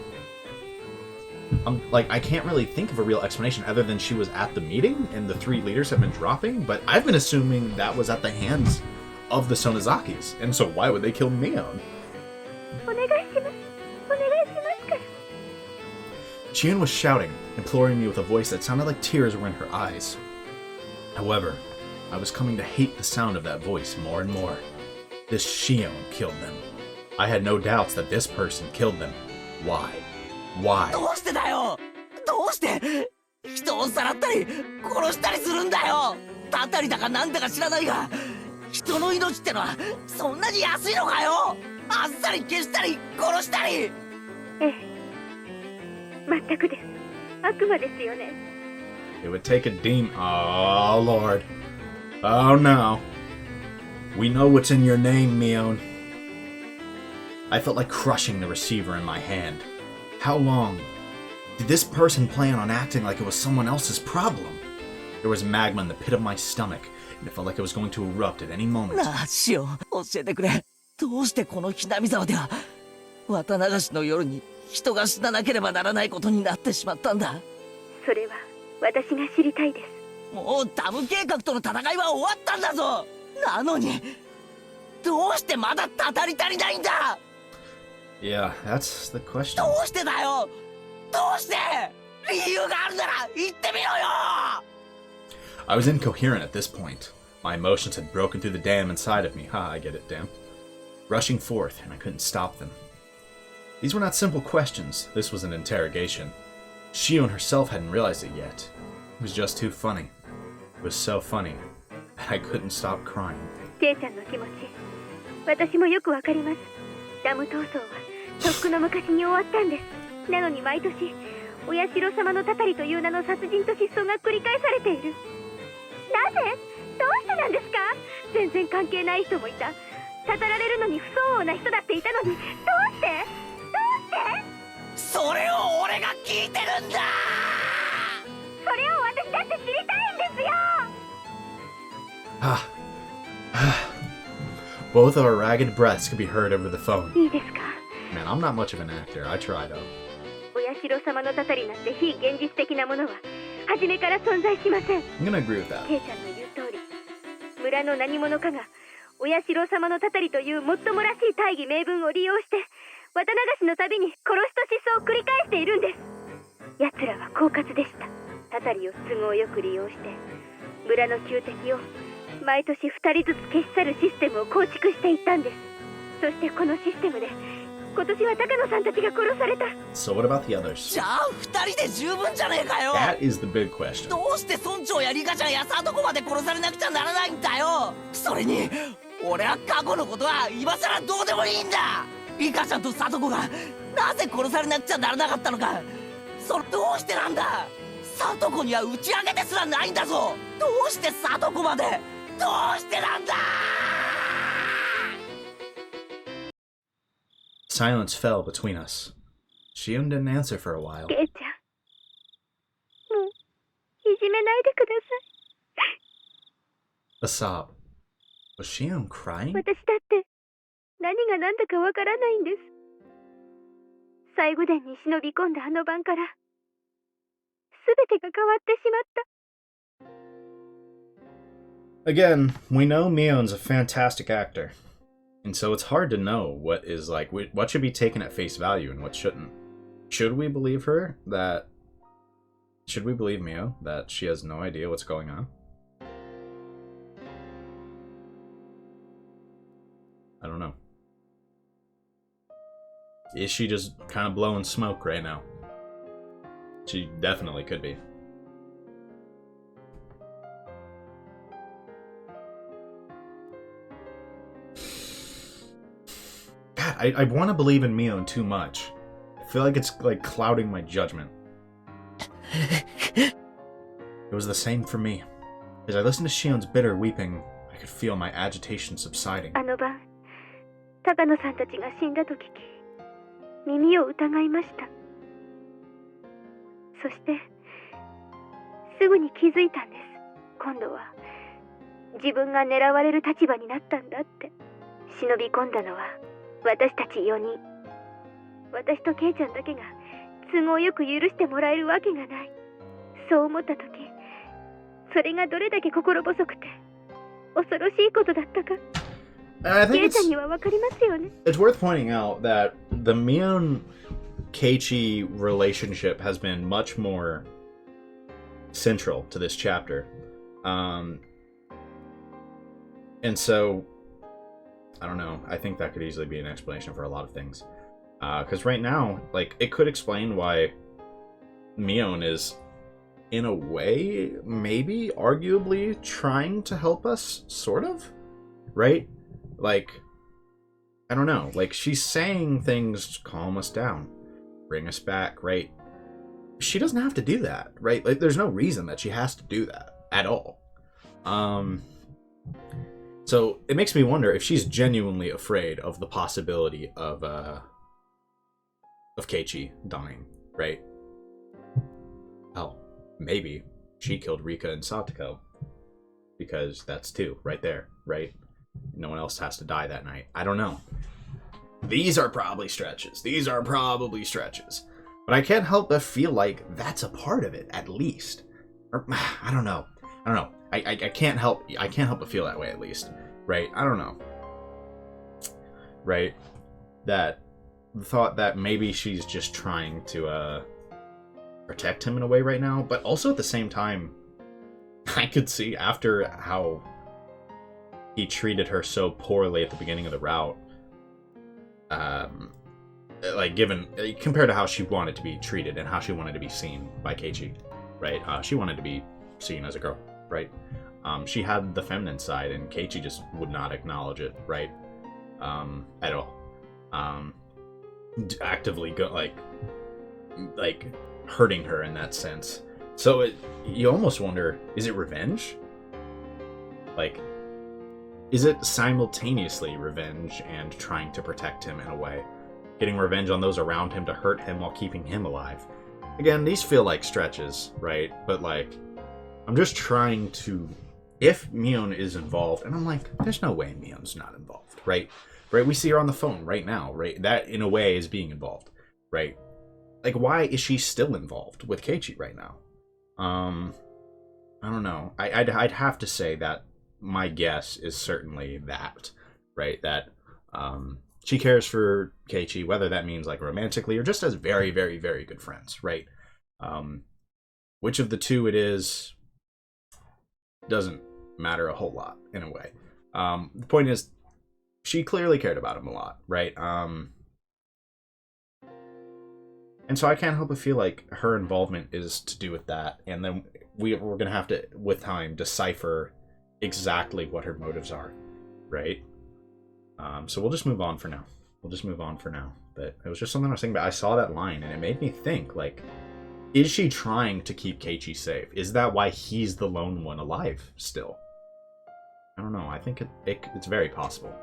I can't really think of a real explanation other than she was at the meeting and the three leaders have been dropping, but I've been assuming that was at the hands of the Sonozakis, and so why would they kill Mion? Chion was shouting, imploring me with a voice that sounded like tears were in her eyes. However, I was coming to hate the sound of that voice more and more. This Shion killed them. I had no doubts that this person killed them. Why? Why? どうしてだよ。どうして人をさらったり殺したりするんだよ。たたりだかなんだか知らないが、人の命ってのはそんなに安いのかよ。あっさり消したり殺したり。ええ、全くです。悪魔ですよね。It would take a demon. Oh, Lord. Oh, no. We know what's in your name, Mion. I felt like crushing the receiver in my hand. How long did this person plan on acting like it was someone else's problem? There was magma in the pit of my stomach, and it felt like it was going to erupt at any moment. なあ、シオン、教えてくれ。どうしてこのひなみ沢では、綿流しの夜に人が死ななければならないことになってしまったんだ。それは私が知りたいです。もうダム計画との戦いは終わったんだぞ。なのに、どうしてまだたたり足りないんだ。Yeah, that's the question. どうしてだよ。どうして。理由があるなら言ってみろよ。I was incoherent at this point. My emotions had broken through the dam inside of me. Ha, I get it, dam. Rushing forth, and I couldn't stop them. These were not simple questions. This was an interrogation. Shion herself hadn't realized it yet. It was just too funny. It was so funny that I couldn't stop crying. ケイちゃんの気持ち、私もよくわかります。ダム闘争はとっくの昔に終わったんです。なのに毎年お社様のたたりという名の殺人と失踪が繰り返されている。なぜ？どうしてなんですか？全然関係ない人もいた。たたられるのに不相応な人だっていたのに、どうして？それを俺が聞いてるんだ。それを私だって知りたいんですよ。Both our ragged breaths could be heard over the phone. いいですか？ Man, I'm not much of an actor. I try though. お社様のたたりなんて非現実的なものは初めから存在しません。 I'm gonna agree with that. ケイちゃんの言う通り、村の何者かがお社様のたたりというもっともらしい大義名分を利用して綿流しのたびに殺しと失踪を繰り返しているんです。奴らは狡猾でした。たたりを都合よく利用して村の旧敵を毎年2人ずつ消し去るシステムを構築していったんです。そしてこのシステムで今年は高野さんたちが殺された。 So what about the others? じゃあ2人で十分じゃねえかよ。 That is the big question. どうして村長やリカちゃんやサトコまで殺されなくちゃならないんだよ。それに俺は過去のことは今さらどうでもいいんだ。リカちゃんとサトコがなぜ殺されなくちゃならなかったのか、それどうしてなんだ。サトコには打ち上げですらないんだぞ。どうしてサトコまで、どうしてなんだ。 Silence fell between us. Shion didn't answer for a while. ケイちゃん、じめないでください。 A sob. Was Shion crying? 私だって何が何だかわからないんです。最後殿に忍び込んだあの晩から全てが変わってしまった。 Again, we know Mion's a fantastic actor. And so it's hard to know what is like, what should be taken at face value and what shouldn't. Should we believe her that... Should we believe Mio that she has no idea what's going on? I don't know. Is she just kind of blowing smoke right now? She definitely could be. God, I want to believe in Mion too much. I feel like it's like clouding my judgment. It was the same for me. As I listened to Shion's bitter weeping, I could feel my agitation subsiding. あの晩、高野さんたちが死んだと聞き、耳を疑いました。そして、すぐに気づいたんです。今度は、自分が狙われる立場になったんだって。忍び込んだのは、私たち4人。私とケイちゃんだけが、都合よく許してもらえるわけがない。そう思ったとき、それがどれだけ心細くて、恐ろしいことだったか。ケイちゃんにはわかりますよね。It's worth pointing out that the Mion-Keiichi relationship has been much more central to this chapter. And so, I don't know, I think that could easily be an explanation for a lot of things. Because right now, like, it could explain why Mion is, in a way, maybe, arguably, trying to help us, sort of, right? Like, I don't know, like, she's saying things to calm us down, bring us back, right? She doesn't have to do that, right? Like, there's no reason that she has to do that, at all. So, it makes me wonder if she's genuinely afraid of the possibility of Keiichi dying, right? Hell, maybe she killed Rika and Satoko. Because that's two, right there, right? No one else has to die that night. I don't know. These are probably stretches. But I can't help but feel like that's a part of it, at least. Or, I don't know. I can't help but feel that way, at least. Right? I don't know. Right? That the thought that maybe she's just trying to protect him in a way right now, but also at the same time, I could see after how he treated her so poorly at the beginning of the route, like compared to how she wanted to be treated and how she wanted to be seen by Keiichi, right? She wanted to be seen as a girl, right? She had the feminine side, and Keiichi just would not acknowledge it, right? At all. Actively like hurting her in that sense. So you almost wonder, is it revenge? Like, is it simultaneously revenge and trying to protect him in a way? Getting revenge on those around him to hurt him while keeping him alive. Again, these feel like stretches, right? But like, I'm just trying to... If Mion is involved, and I'm like, there's no way Mion's not involved, right? Right? We see her on the phone right now, right? That, in a way, is being involved, right? Like, why is she still involved with Keiichi right now? I don't know. I'd have to say that my guess is certainly that, right? That she cares for Keiichi, whether that means like romantically or just as very, very, very good friends, right? Which of the two it is doesn't matter a whole lot in a way. The point is, she clearly cared about him a lot, right? And so I can't help but feel like her involvement is to do with that, and then we're going to have to, with time, decipher exactly what her motives are, right? So we'll just move on for now. But it was just something I was thinking about. I saw that line, and it made me think, like, is she trying to keep Keiichi safe? Is that why he's the lone one alive still? I don't know. I think it's very possible.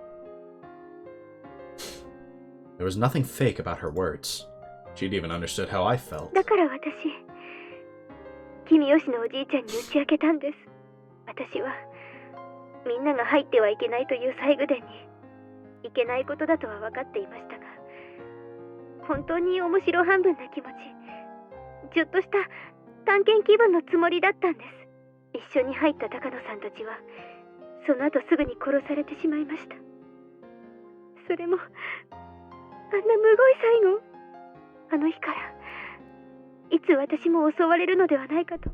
There was nothing fake about her words. She'd even understood how I felt. だから私、君吉のおじいちゃんに打ち明けたんです。私はみんなが入ってはいけないという西宮殿にいけないことだとは分かっていましたが、本当に面白半分な気持ち、ちょっとした探検気分のつもりだったんです。一緒に入った高野さんたちはその後すぐに殺されてしまいました。それもあんなむごい最後。あの日からいつ私も襲われるのではないかと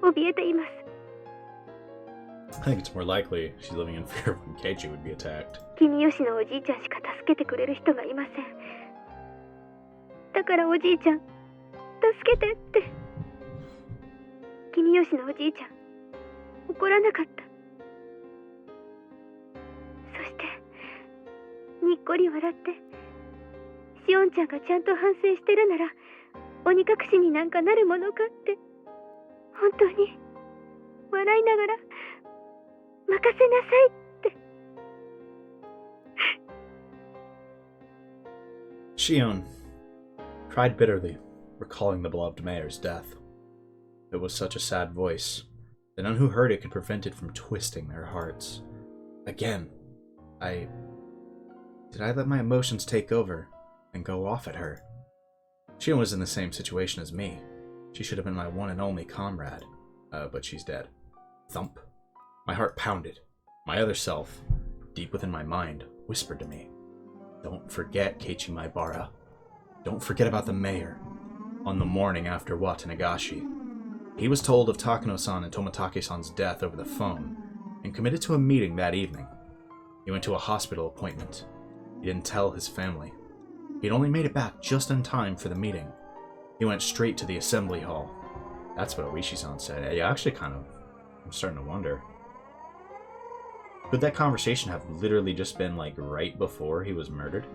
怯えています。I think it's more likely she's living in fear when Keiichi would be attacked. 君吉のおじいちゃんしか助けてくれる人がいません。だからおじいちゃん、助けてって。君吉のおじいちゃん、怒らなかった。そしてにっこり笑って、しおんちゃんがちゃんと反省してるなら鬼隠しになんかなるものかって、本当に笑いながら任せなさいって。Shion cried bitterly, recalling the beloved mayor's death. It was such a sad voice that none who heard it could prevent it from twisting their hearts. Again, did I let my emotions take over and go off at her? Shion was in the same situation as me. She should have been my one and only comrade, but she's dead. Thump. My heart pounded. My other self, deep within my mind, whispered to me, "Don't forget Keichi Maebara. Don't forget about the mayor." On the morning after Watanagashi, he was told of Takano-san and Toмотake-san's death over the phone and committed to a meeting that evening. He went to a hospital appointment. He didn't tell his family. He'd only made it back just in time for the meeting. He went straight to the assembly hall. That's what Ooishi-san said. Yeah, actually I'm starting to wonder. Could that conversation have literally just been like right before he was murdered?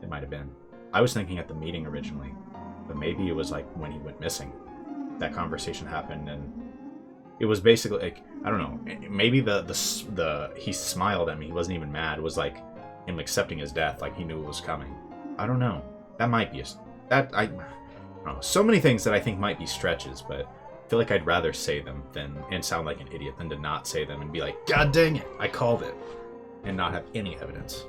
It might have been. I was thinking at the meeting originally, but maybe it was like when he went missing. That conversation happened, and it was basically like, I don't know, maybe the he smiled at me, he wasn't even mad, it was like him accepting his death, like he knew it was coming. I don't know. That might be I don't know. So many things that I think might be stretches, but I feel like I'd rather say them and sound like an idiot than to not say them and be like, God dang it, I called it, and not have any evidence.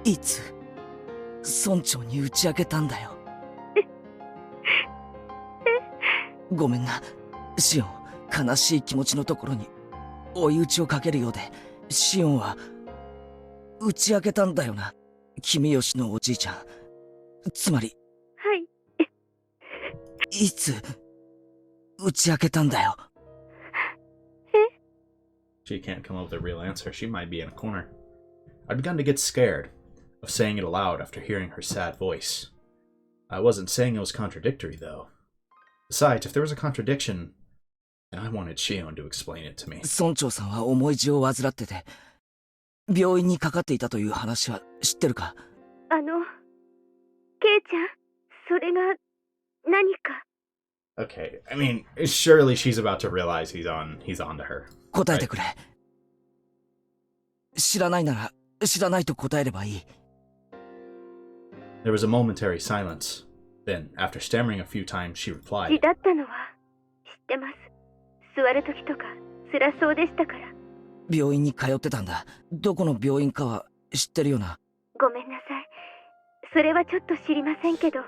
いつ村長に打ち明けたんだよ。ごめんな、シオン。悲しい気持ちのところに追い打ちをかけるようで、シオンは打ち明けたんだよな、君吉のおじいちゃん。つまり、はい。いつ打ち明けたんだよ。She can't come up with a real answer. She might be in a corner. I'd begun to get scared of saying it aloud after hearing her sad voice. I wasn't saying it was contradictory, though. Besides, if there was a contradiction, then I wanted Shion to explain it to me. 村長さんは重い痔を患ってて、病院にかかっていたという話は知ってるか？ケイちゃん、それが何か。Okay, I mean, surely she's about to realize he's on to her. 答えてくれ。知らないなら知らないと答えればいい。There was a momentary silence. Then, after stammering a few times, she replied, 血だったのは知ってます。座るときとか辛そうでしたから。病院に通ってたんだ。どこの病院かは知ってるよな。ごめんなさい。それはちょっと知りませんけど。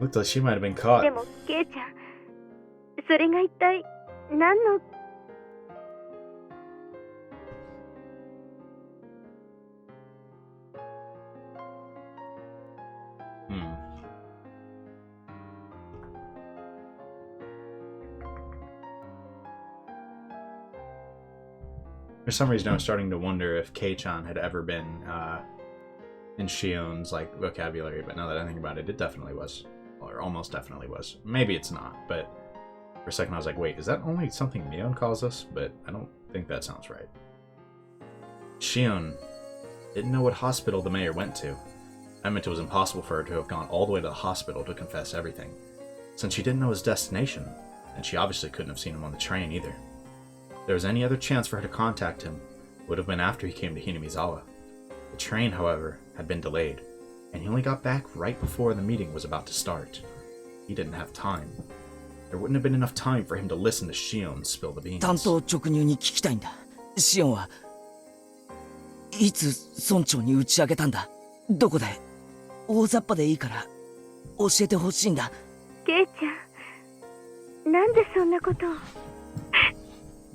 Looked like she might have been caught. でも、ケイちゃん、それが一体何の。For some reason, I was starting to wonder if Kei-chan had ever been in Shion's like vocabulary, but now that I think about it, it definitely was, or almost definitely was. Maybe it's not, but for a second I was like, wait, is that only something Mion calls us? But I don't think that sounds right. Shion didn't know what hospital the mayor went to. I meant it was impossible for her to have gone all the way to the hospital to confess everything. Since she didn't know his destination, and she obviously couldn't have seen him on the train either. If there was any other chance for her to contact him, it would have been after he came to Hinamizawa. The train, however, had been delayed. and he only got back right before the meeting was about to start. He didn't have time. There wouldn't have been enough time for him to listen to Shion spill the beans. 単刀直入に聞きたいんだ。シオンはいつ村長に打ち明けたんだ？どこで？大雑把でいいから教えてほしいんだ。ケイちゃん、なんでそんなことを。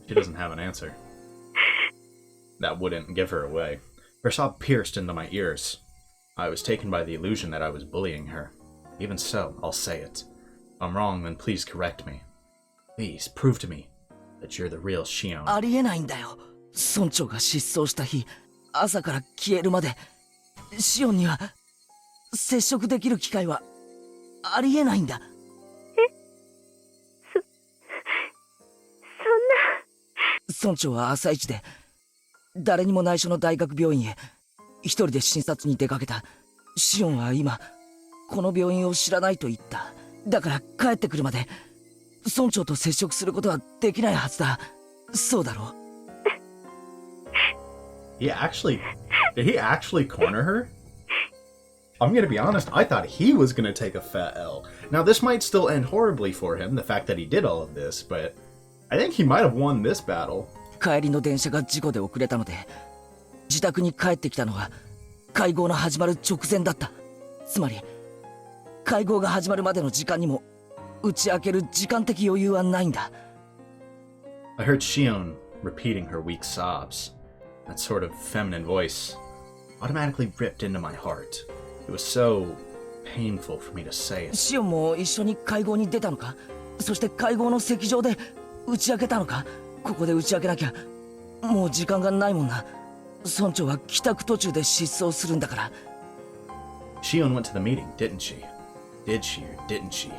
She doesn't have an answer. That wouldn't give her away. Her sob pierced into my ears. I was taken by the illusion that I was bullying her. Even so, I'll say it. If I'm wrong, then please correct me. Please, prove to me that you're the real Shion. ありえないんだよ。村長が失踪した日、朝から消えるまで、シオンには接触できる機会はありえないんだ。そんな。村長は朝一で誰にも内緒の大学病院へ一人で診察に出かけた。シオンは今この病院を知らないと言った。だから帰ってくるまで村長と接触することはできないはずだ。そうだろう。Did he actually corner her? I'm gonna be honest, I thought he was gonna take a fat L. Now this might still end horribly for him, the fact that he did all of this, but I think he might have won this battle. 帰りの電車が事故で遅れたので、自宅に帰ってきたのは会合の始まる直前だった。つまり会合が始まるまでの時間にも打ち明ける時間的余裕はないんだ。I heard Shion repeating her weak sobs. That sort of feminine voice automatically ripped into my heart. It was so painful for me to say it. シオンも一緒に会合に出たのか？そして会合の席上で打ち明けたのか？ここで打ち明けなきゃもう時間がないもんな。村長は帰宅途中で失踪するんだから。Shion went to the meeting, didn't she? Did she or didn't she?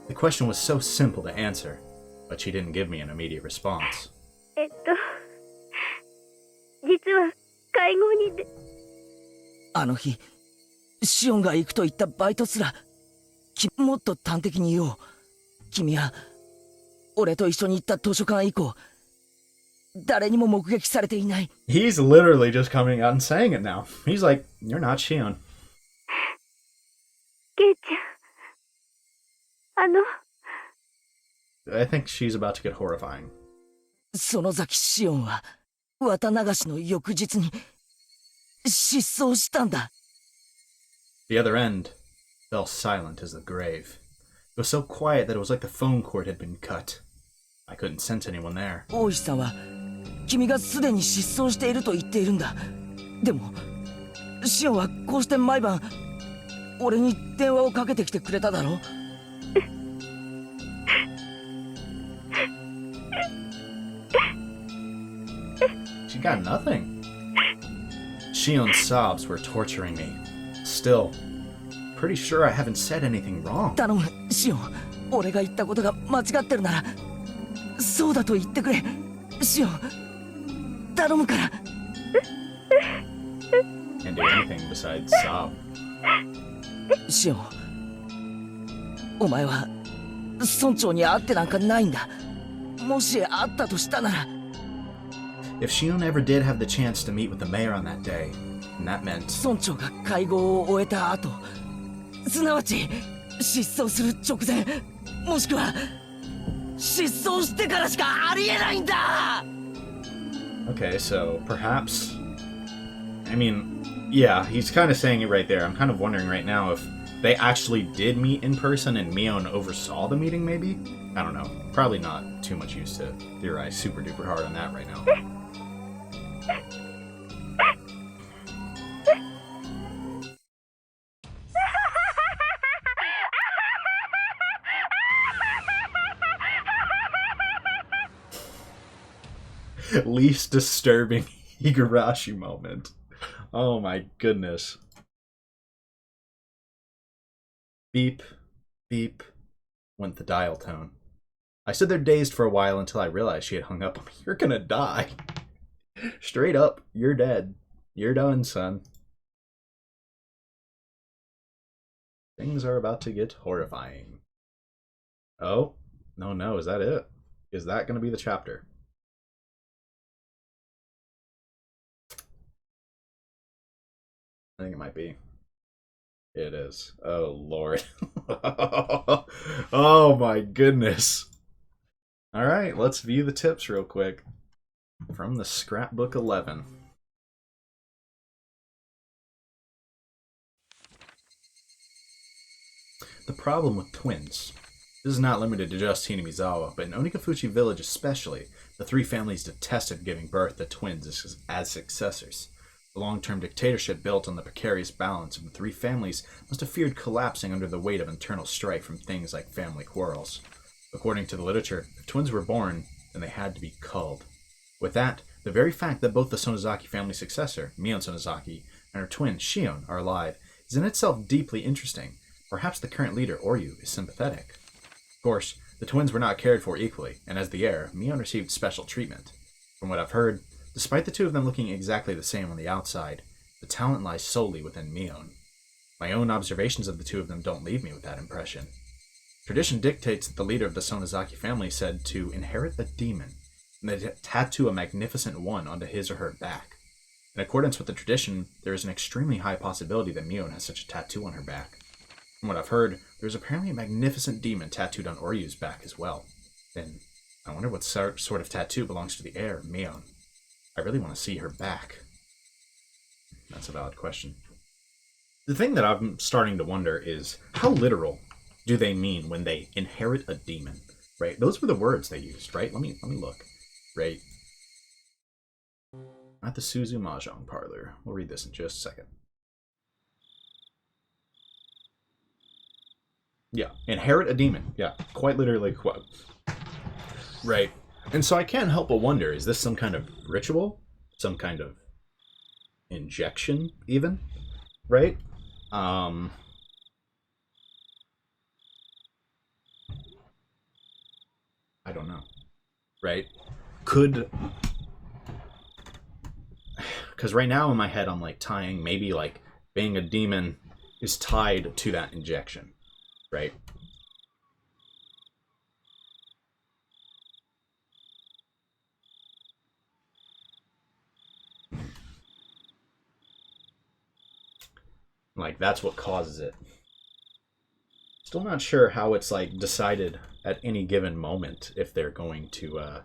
The question was so simple to answer, but she didn't give me an immediate response. 実は会合にで。あの日、シオンが行くと言ったバイトすら、もっと端的に言おう。君は、俺と一緒に行った図書館以降、誰にも目撃されていない。He's literally just coming out and saying it now. He's like, you're not Shion. ケイちゃん、I think she's about to get horrifying. 園崎シオンは、綿流しの翌日に、失踪したんだ。The other end fell silent as the grave. It was so quiet that it was like the phone cord had been cut. I couldn't sense anyone there. 大石さんは君がすでに失踪していると言っているんだ。でもシオンはこうして毎晩俺に電話をかけてきてくれただろ。She got nothing. Shion's sobs were torturing me. Still, pretty sure I haven't said anything wrong. 頼むシオン、俺が言ったことが間違ってるならそうだと言ってくれ。シオン、頼むから。 Can't do anything besides sob. シオン、お前は村長に会ってなんかないんだ。もし会ったとしたなら。 If Shion ever did have the chance to meet with the mayor on that day, then that meant 村長が会合を終えた後、すなわち失踪する直前、もしくは失踪してからしかありえないんだ。 Okay, so perhaps, I mean, yeah, he's kind of saying it right there. I'm kind of wondering right now if they actually did meet in person and Mion oversaw the meeting, maybe? I don't know. Probably not too much use to theorize super duper hard on that right now. Least disturbing Higurashi moment. Oh my goodness. Beep, beep, went the dial tone. I stood there dazed for a while until I realized she had hung up on me. You're gonna die. Straight up, you're dead. You're done, son. Things are about to get horrifying. Oh, no, is that it? Is that gonna be the chapter? I think it might be. It is. Oh, Lord. Oh, my goodness. All right, let's view the tips real quick. From the Scrapbook 11. The problem with twins. This is not limited to just Hinamizawa, but in Onikafuchi village especially, the three families detested giving birth to twins as successors. The long-term dictatorship built on the precarious balance of the three families must have feared collapsing under the weight of internal strife from things like family quarrels. According to the literature, if twins were born, then they had to be culled. With that, the very fact that both the Sonozaki family successor, Mion Sonozaki, and her twin, Shion, are alive is in itself deeply interesting. Perhaps the current leader, Oryu, is sympathetic. Of course, the twins were not cared for equally, and as the heir, Mion received special treatment. From what I've heard, despite the two of them looking exactly the same on the outside, the talent lies solely within Mion. My own observations of the two of them don't leave me with that impression. Tradition dictates that the leader of the Sonozaki family said to inherit a demon, and they tattoo a magnificent one onto his or her back. In accordance with the tradition, there is an extremely high possibility that Mion has such a tattoo on her back. From what I've heard, there's apparently a magnificent demon tattooed on Oryu's back as well. Then, I wonder what sort of tattoo belongs to the heir, Mion. I really want to see her back. That's a valid question. The thing that I'm starting to wonder is, how literal do they mean when they inherit a demon? Right? Those were the words they used, right? Let me look. Right? At the Suzu Mahjong Parlor. We'll read this in just a second. Yeah, inherit a demon. Yeah, quite literally quote. Right. And so I can't help but wonder, is this some kind of ritual? Some kind of injection, even? Right? I don't know. Right? Could... Because right now in my head I'm like tying, maybe like being a demon is tied to that injection. Right? Like, that's what causes it. Still not sure how it's, like, decided at any given moment if they're going to,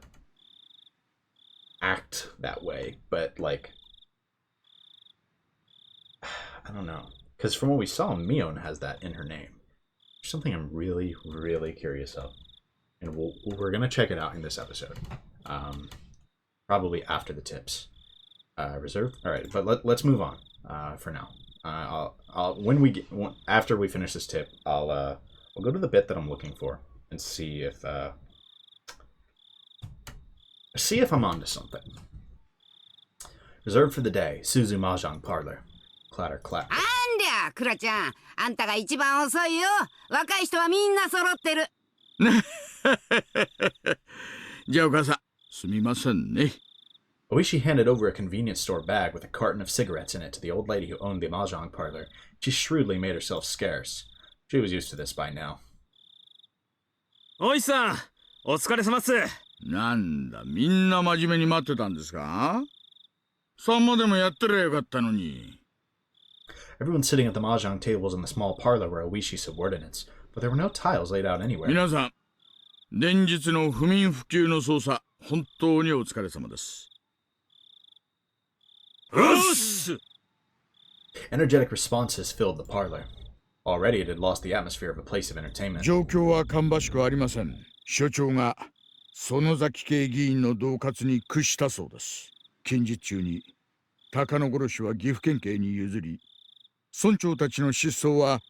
act that way. But, like, I don't know. Because from what we saw, Mion has that in her name. There's something I'm really, really curious of. And we're going to check it out in this episode. Probably after the tips. Reserve? Alright, but let's move on for now. After we finish this tip, I'll go to the bit that I'm looking for and see if I'm onto something. Reserved for the day, Suzu Mahjong Parlor. Clatter, clatter. あんりゃ、クラちゃん。あんたが一番遅いよ。若い人はみんな揃ってる。じゃあお母さん、すみませんね。Ooishi handed over a convenience store bag with a carton of cigarettes in it to the old lady who owned the mahjong parlor. She shrewdly made herself scarce. She was used to this by now. おいさん、お疲れ様っす。なんだ、みんな真面目に待ってたんですか？さんまでもやってりゃよかったのに。Everyone sitting at the mahjong tables in the small parlor were Ooishi subordinates, but there were no tiles laid out anywhere. 皆さん、連日の不眠不休の捜査、本当にお疲れ様です。Energetic responses filled the parlor. Already it had lost the atmosphere of a place of entertainment. 状況は芳しくありません。所長が園崎系議員の恫喝に屈したそうです。近日中に高野殺しは岐阜県警に譲り、村長たちの失踪は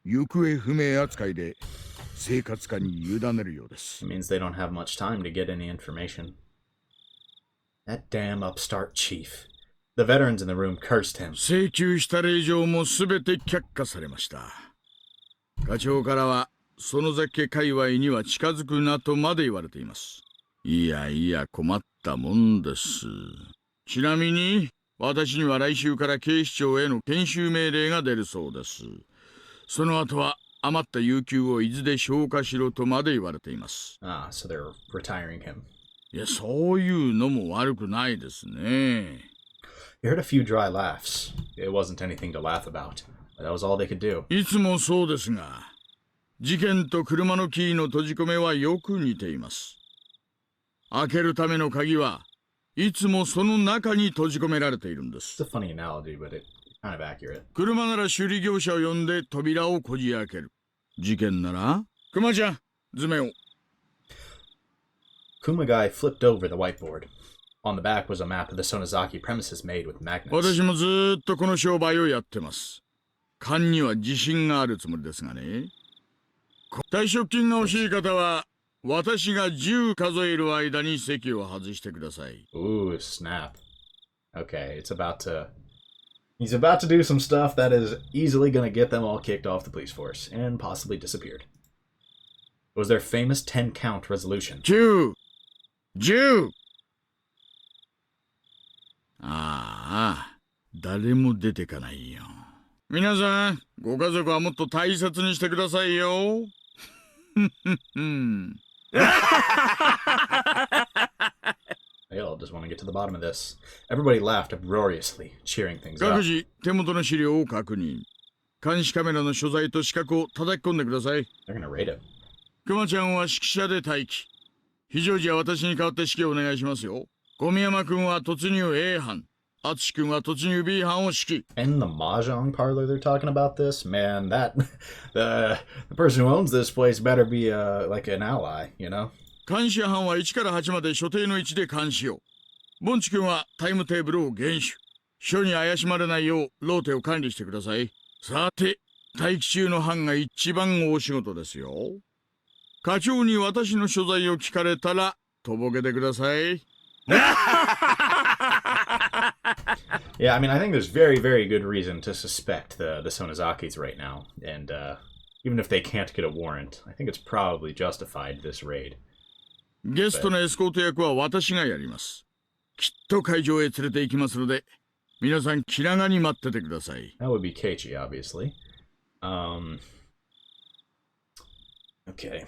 行方不明扱いで生活課に委ねるようです。It means they don't have much time to get any information. That damn upstart chief. The veterans in the room cursed him. 請求した令状もすべて却下されました。課長からは園崎家界隈には近づくなとまで言われています。いやいや困ったもんです。ちなみに私には来週から警視庁への研修命令が出るそうです。その後は余った有給を伊豆で消化しろとまで言われています。Ah, so they're retiring him. いや、そういうのも悪くないですね。He heard a few dry laughs. It wasn't anything to laugh about. That was all they could do. いつもそうですが、事件と車のキーの閉じ込めはよく似ています。開けるための鍵はいつもその中に閉じ込められているんです。It's a funny analogy, but it's kind of accurate. 車なら修理業者を呼んで扉をこじ開ける。事件なら、熊ちゃん、図面を。Kumagai flipped over the whiteboard. On the back was a map of the Sonozaki premises made with magnets. 私もずーっとこの商売をやってます。勘には自信があるつもりですがね。退職金が欲しい方は、私が10数える間に席を外してください。Ooh, snap. Okay, he's about to do some stuff that is easily gonna get them all kicked off the police force, and possibly disappeared. It was their famous 10-count resolution. 10! ああ、誰も出てかないよ。皆さん、ご家族はもっと大切にしてくださいよ。They all just want to get to the bottom of this. Everybody laughed uproariously, cheering things up. 各自、手元の資料を確認。監視カメラの所在と資格を叩き込んでください。They're gonna rate it. 熊ちゃんは指揮者で待機。非常時は私に代わって指揮をお願いしますよ。小宮山君は突入 A 班。敦君は突入 B 班を指揮。And the mahjong parlor they're talking about this, man, the person who owns this place better be like an ally, you know? 監視班は1から8まで所定の位置で監視を。ボンチ君はタイムテーブルを厳守。書に怪しまれないようローテを管理してください。さて、待機中の班が一番大仕事ですよ。課長に私の所在を聞かれたら、とぼけてください。Yeah, I mean, I think there's very, very good reason to suspect the Sonozakis right now. And even if they can't get a warrant, I think it's probably justified, this raid. ゲストのエスコート役は私がやります。きっと会場へ連れて行きますので、皆さん気長に待っててください。That would be Keiichi, obviously. Okay.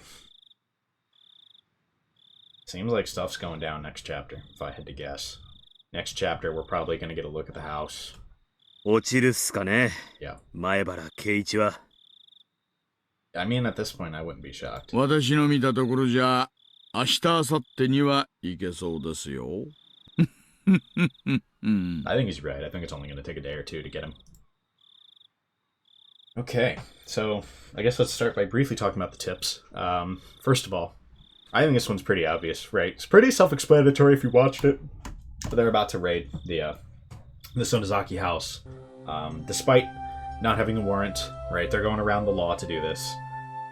Seems like stuff's going down next chapter, if I had to guess. Next chapter, we're probably going to get a look at the house. 落ちるっすかね。Yeah. 前原圭一は。I mean, at this point, I wouldn't be shocked. 私の見たところじゃ、明日、明後日には行けそうですよ。I think he's right. I think it's only going to take a day or two to get him. Okay, so I guess let's start by briefly talking about the tips. First of all, I think this one's pretty obvious, right? It's pretty self-explanatory if you watched it. But they're about to raid the Sonozaki house. Despite not having a warrant, right? They're going around the law to do this.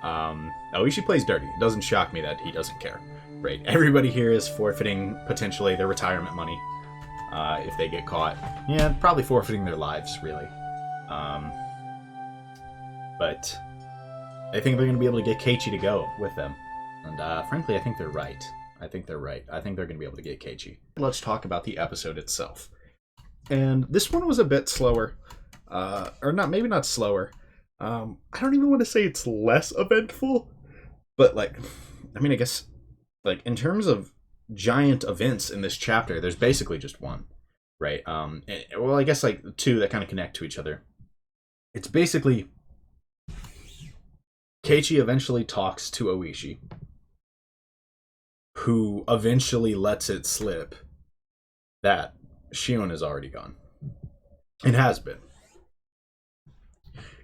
Ooishi plays dirty. It doesn't shock me that he doesn't care, right? Everybody here is forfeiting, potentially, their retirement money if they get caught. Yeah, probably forfeiting their lives, really. But I think they're going to be able to get Keiichi to go with them. And frankly, I think they're right. I think they're right. I think they're going to be able to get Keiichi. Let's talk about the episode itself. And this one was a bit slower. Or not, maybe not slower. I don't even want to say it's less eventful. But, like, I mean, I guess, like, in terms of giant events in this chapter, there's basically just one. Right? Well, I guess, like, two that kind of connect to each other. It's basically Keiichi eventually talks to Ooishi, who eventually lets it slip that Shion is already gone. It has been.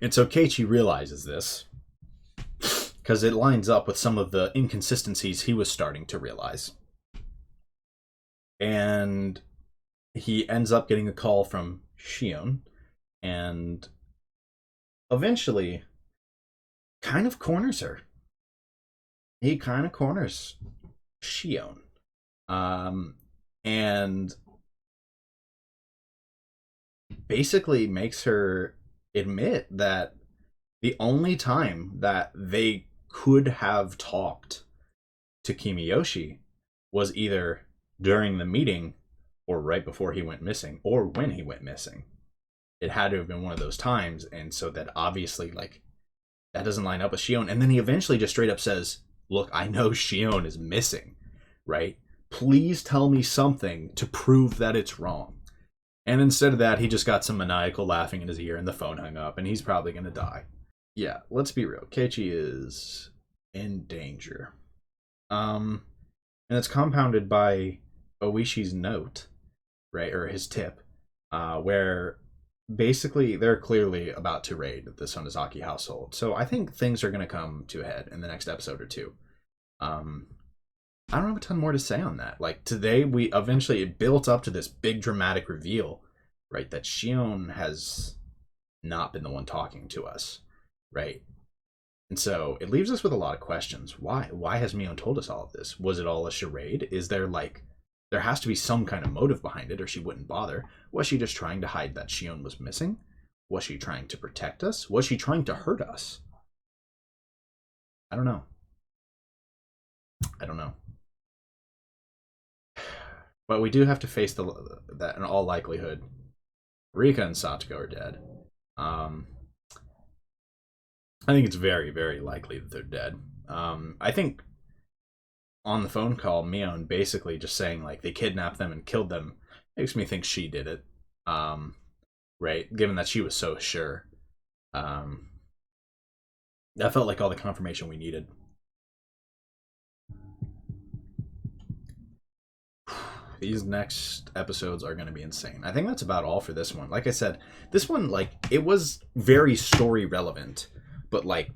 And so Keiichi realizes this, because it lines up with some of the inconsistencies he was starting to realize. And he ends up getting a call from Shion, and eventually kind of corners her. He kind of corners Shion. And basically makes her admit that the only time that they could have talked to Kimiyoshi was either during the meeting or right before he went missing or when he went missing. It had to have been one of those times, and so that obviously, like, that doesn't line up with Shion. And then he eventually just straight up says, look, I know Shion is missing, right? Please tell me something to prove that it's wrong. And instead of that, he just got some maniacal laughing in his ear and the phone hung up, and he's probably going to die. Yeah, let's be real. Keiichi is in danger. And it's compounded by Ooishi's note, right, or his tip, where basically they're clearly about to raid the Sonozaki household. So I think things are going to come to a head in the next episode or two. I don't have a ton more to say on that. Like, today, it built up to this big dramatic reveal, right, that Shion has not been the one talking to us, right? And so it leaves us with a lot of questions. Why? Why has Mion told us all of this? Was it all a charade? Is there, like, there has to be some kind of motive behind it, or she wouldn't bother. Was she just trying to hide that Shion was missing? Was she trying to protect us? Was she trying to hurt us? I don't know. But we do have to face that in all likelihood, Rika and Satoko are dead. I think it's very, very likely that they're dead. I think on the phone call, Mion basically just saying, like, they kidnapped them and killed them makes me think she did it. Right? Given that she was so sure. That felt like all the confirmation we needed. These next episodes are going to be insane. I think that's about all for this one. Like I said, this one, like, it was very story relevant, but, like,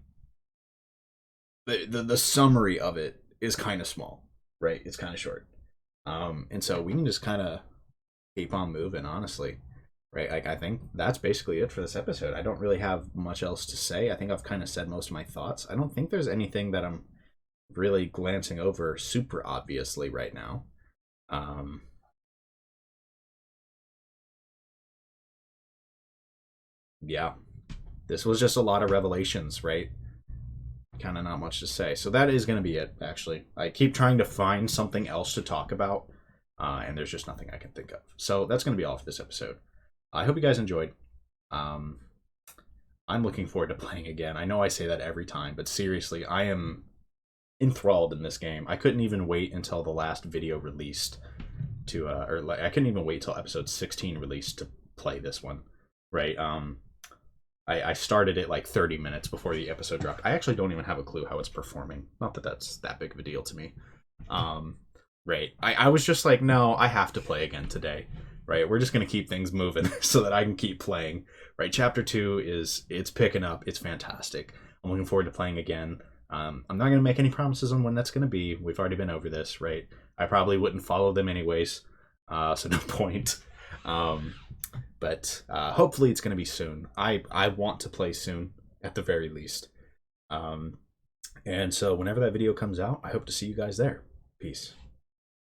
the summary of it is kind of small, right? It's kind of short. And so we can just kind of keep on moving, honestly, right? Like, I think that's basically it for this episode. I don't really have much else to say. I think I've kind of said most of my thoughts. I don't think there's anything that I'm really glancing over super obviously right now. Yeah, this was just a lot of revelations, right? Kind of not much to say. So that is going to be it, actually. I keep trying to find something else to talk about, and there's just nothing I can think of. So that's going to be all for this episode. I hope you guys enjoyed. I'm looking forward to playing again. I know I say that every time, but seriously, I am enthralled in this game. I couldn't even wait until the last video released to, I couldn't even wait till episode 16 released to play this one, right? I started it like 30 minutes before the episode dropped. I actually don't even have a clue how it's performing. Not that that's that big of a deal to me. Right. I was just like, no, I have to play again today. Right. We're just going to keep things moving so that I can keep playing. Right. Chapter 2 it's picking up. It's fantastic. I'm looking forward to playing again. I'm not going to make any promises on when that's going to be. We've already been over this, right? I probably wouldn't follow them anyways. So no point. But hopefully it's going to be soon. I want to play soon, at the very least. And so whenever that video comes out, I hope to see you guys there. Peace.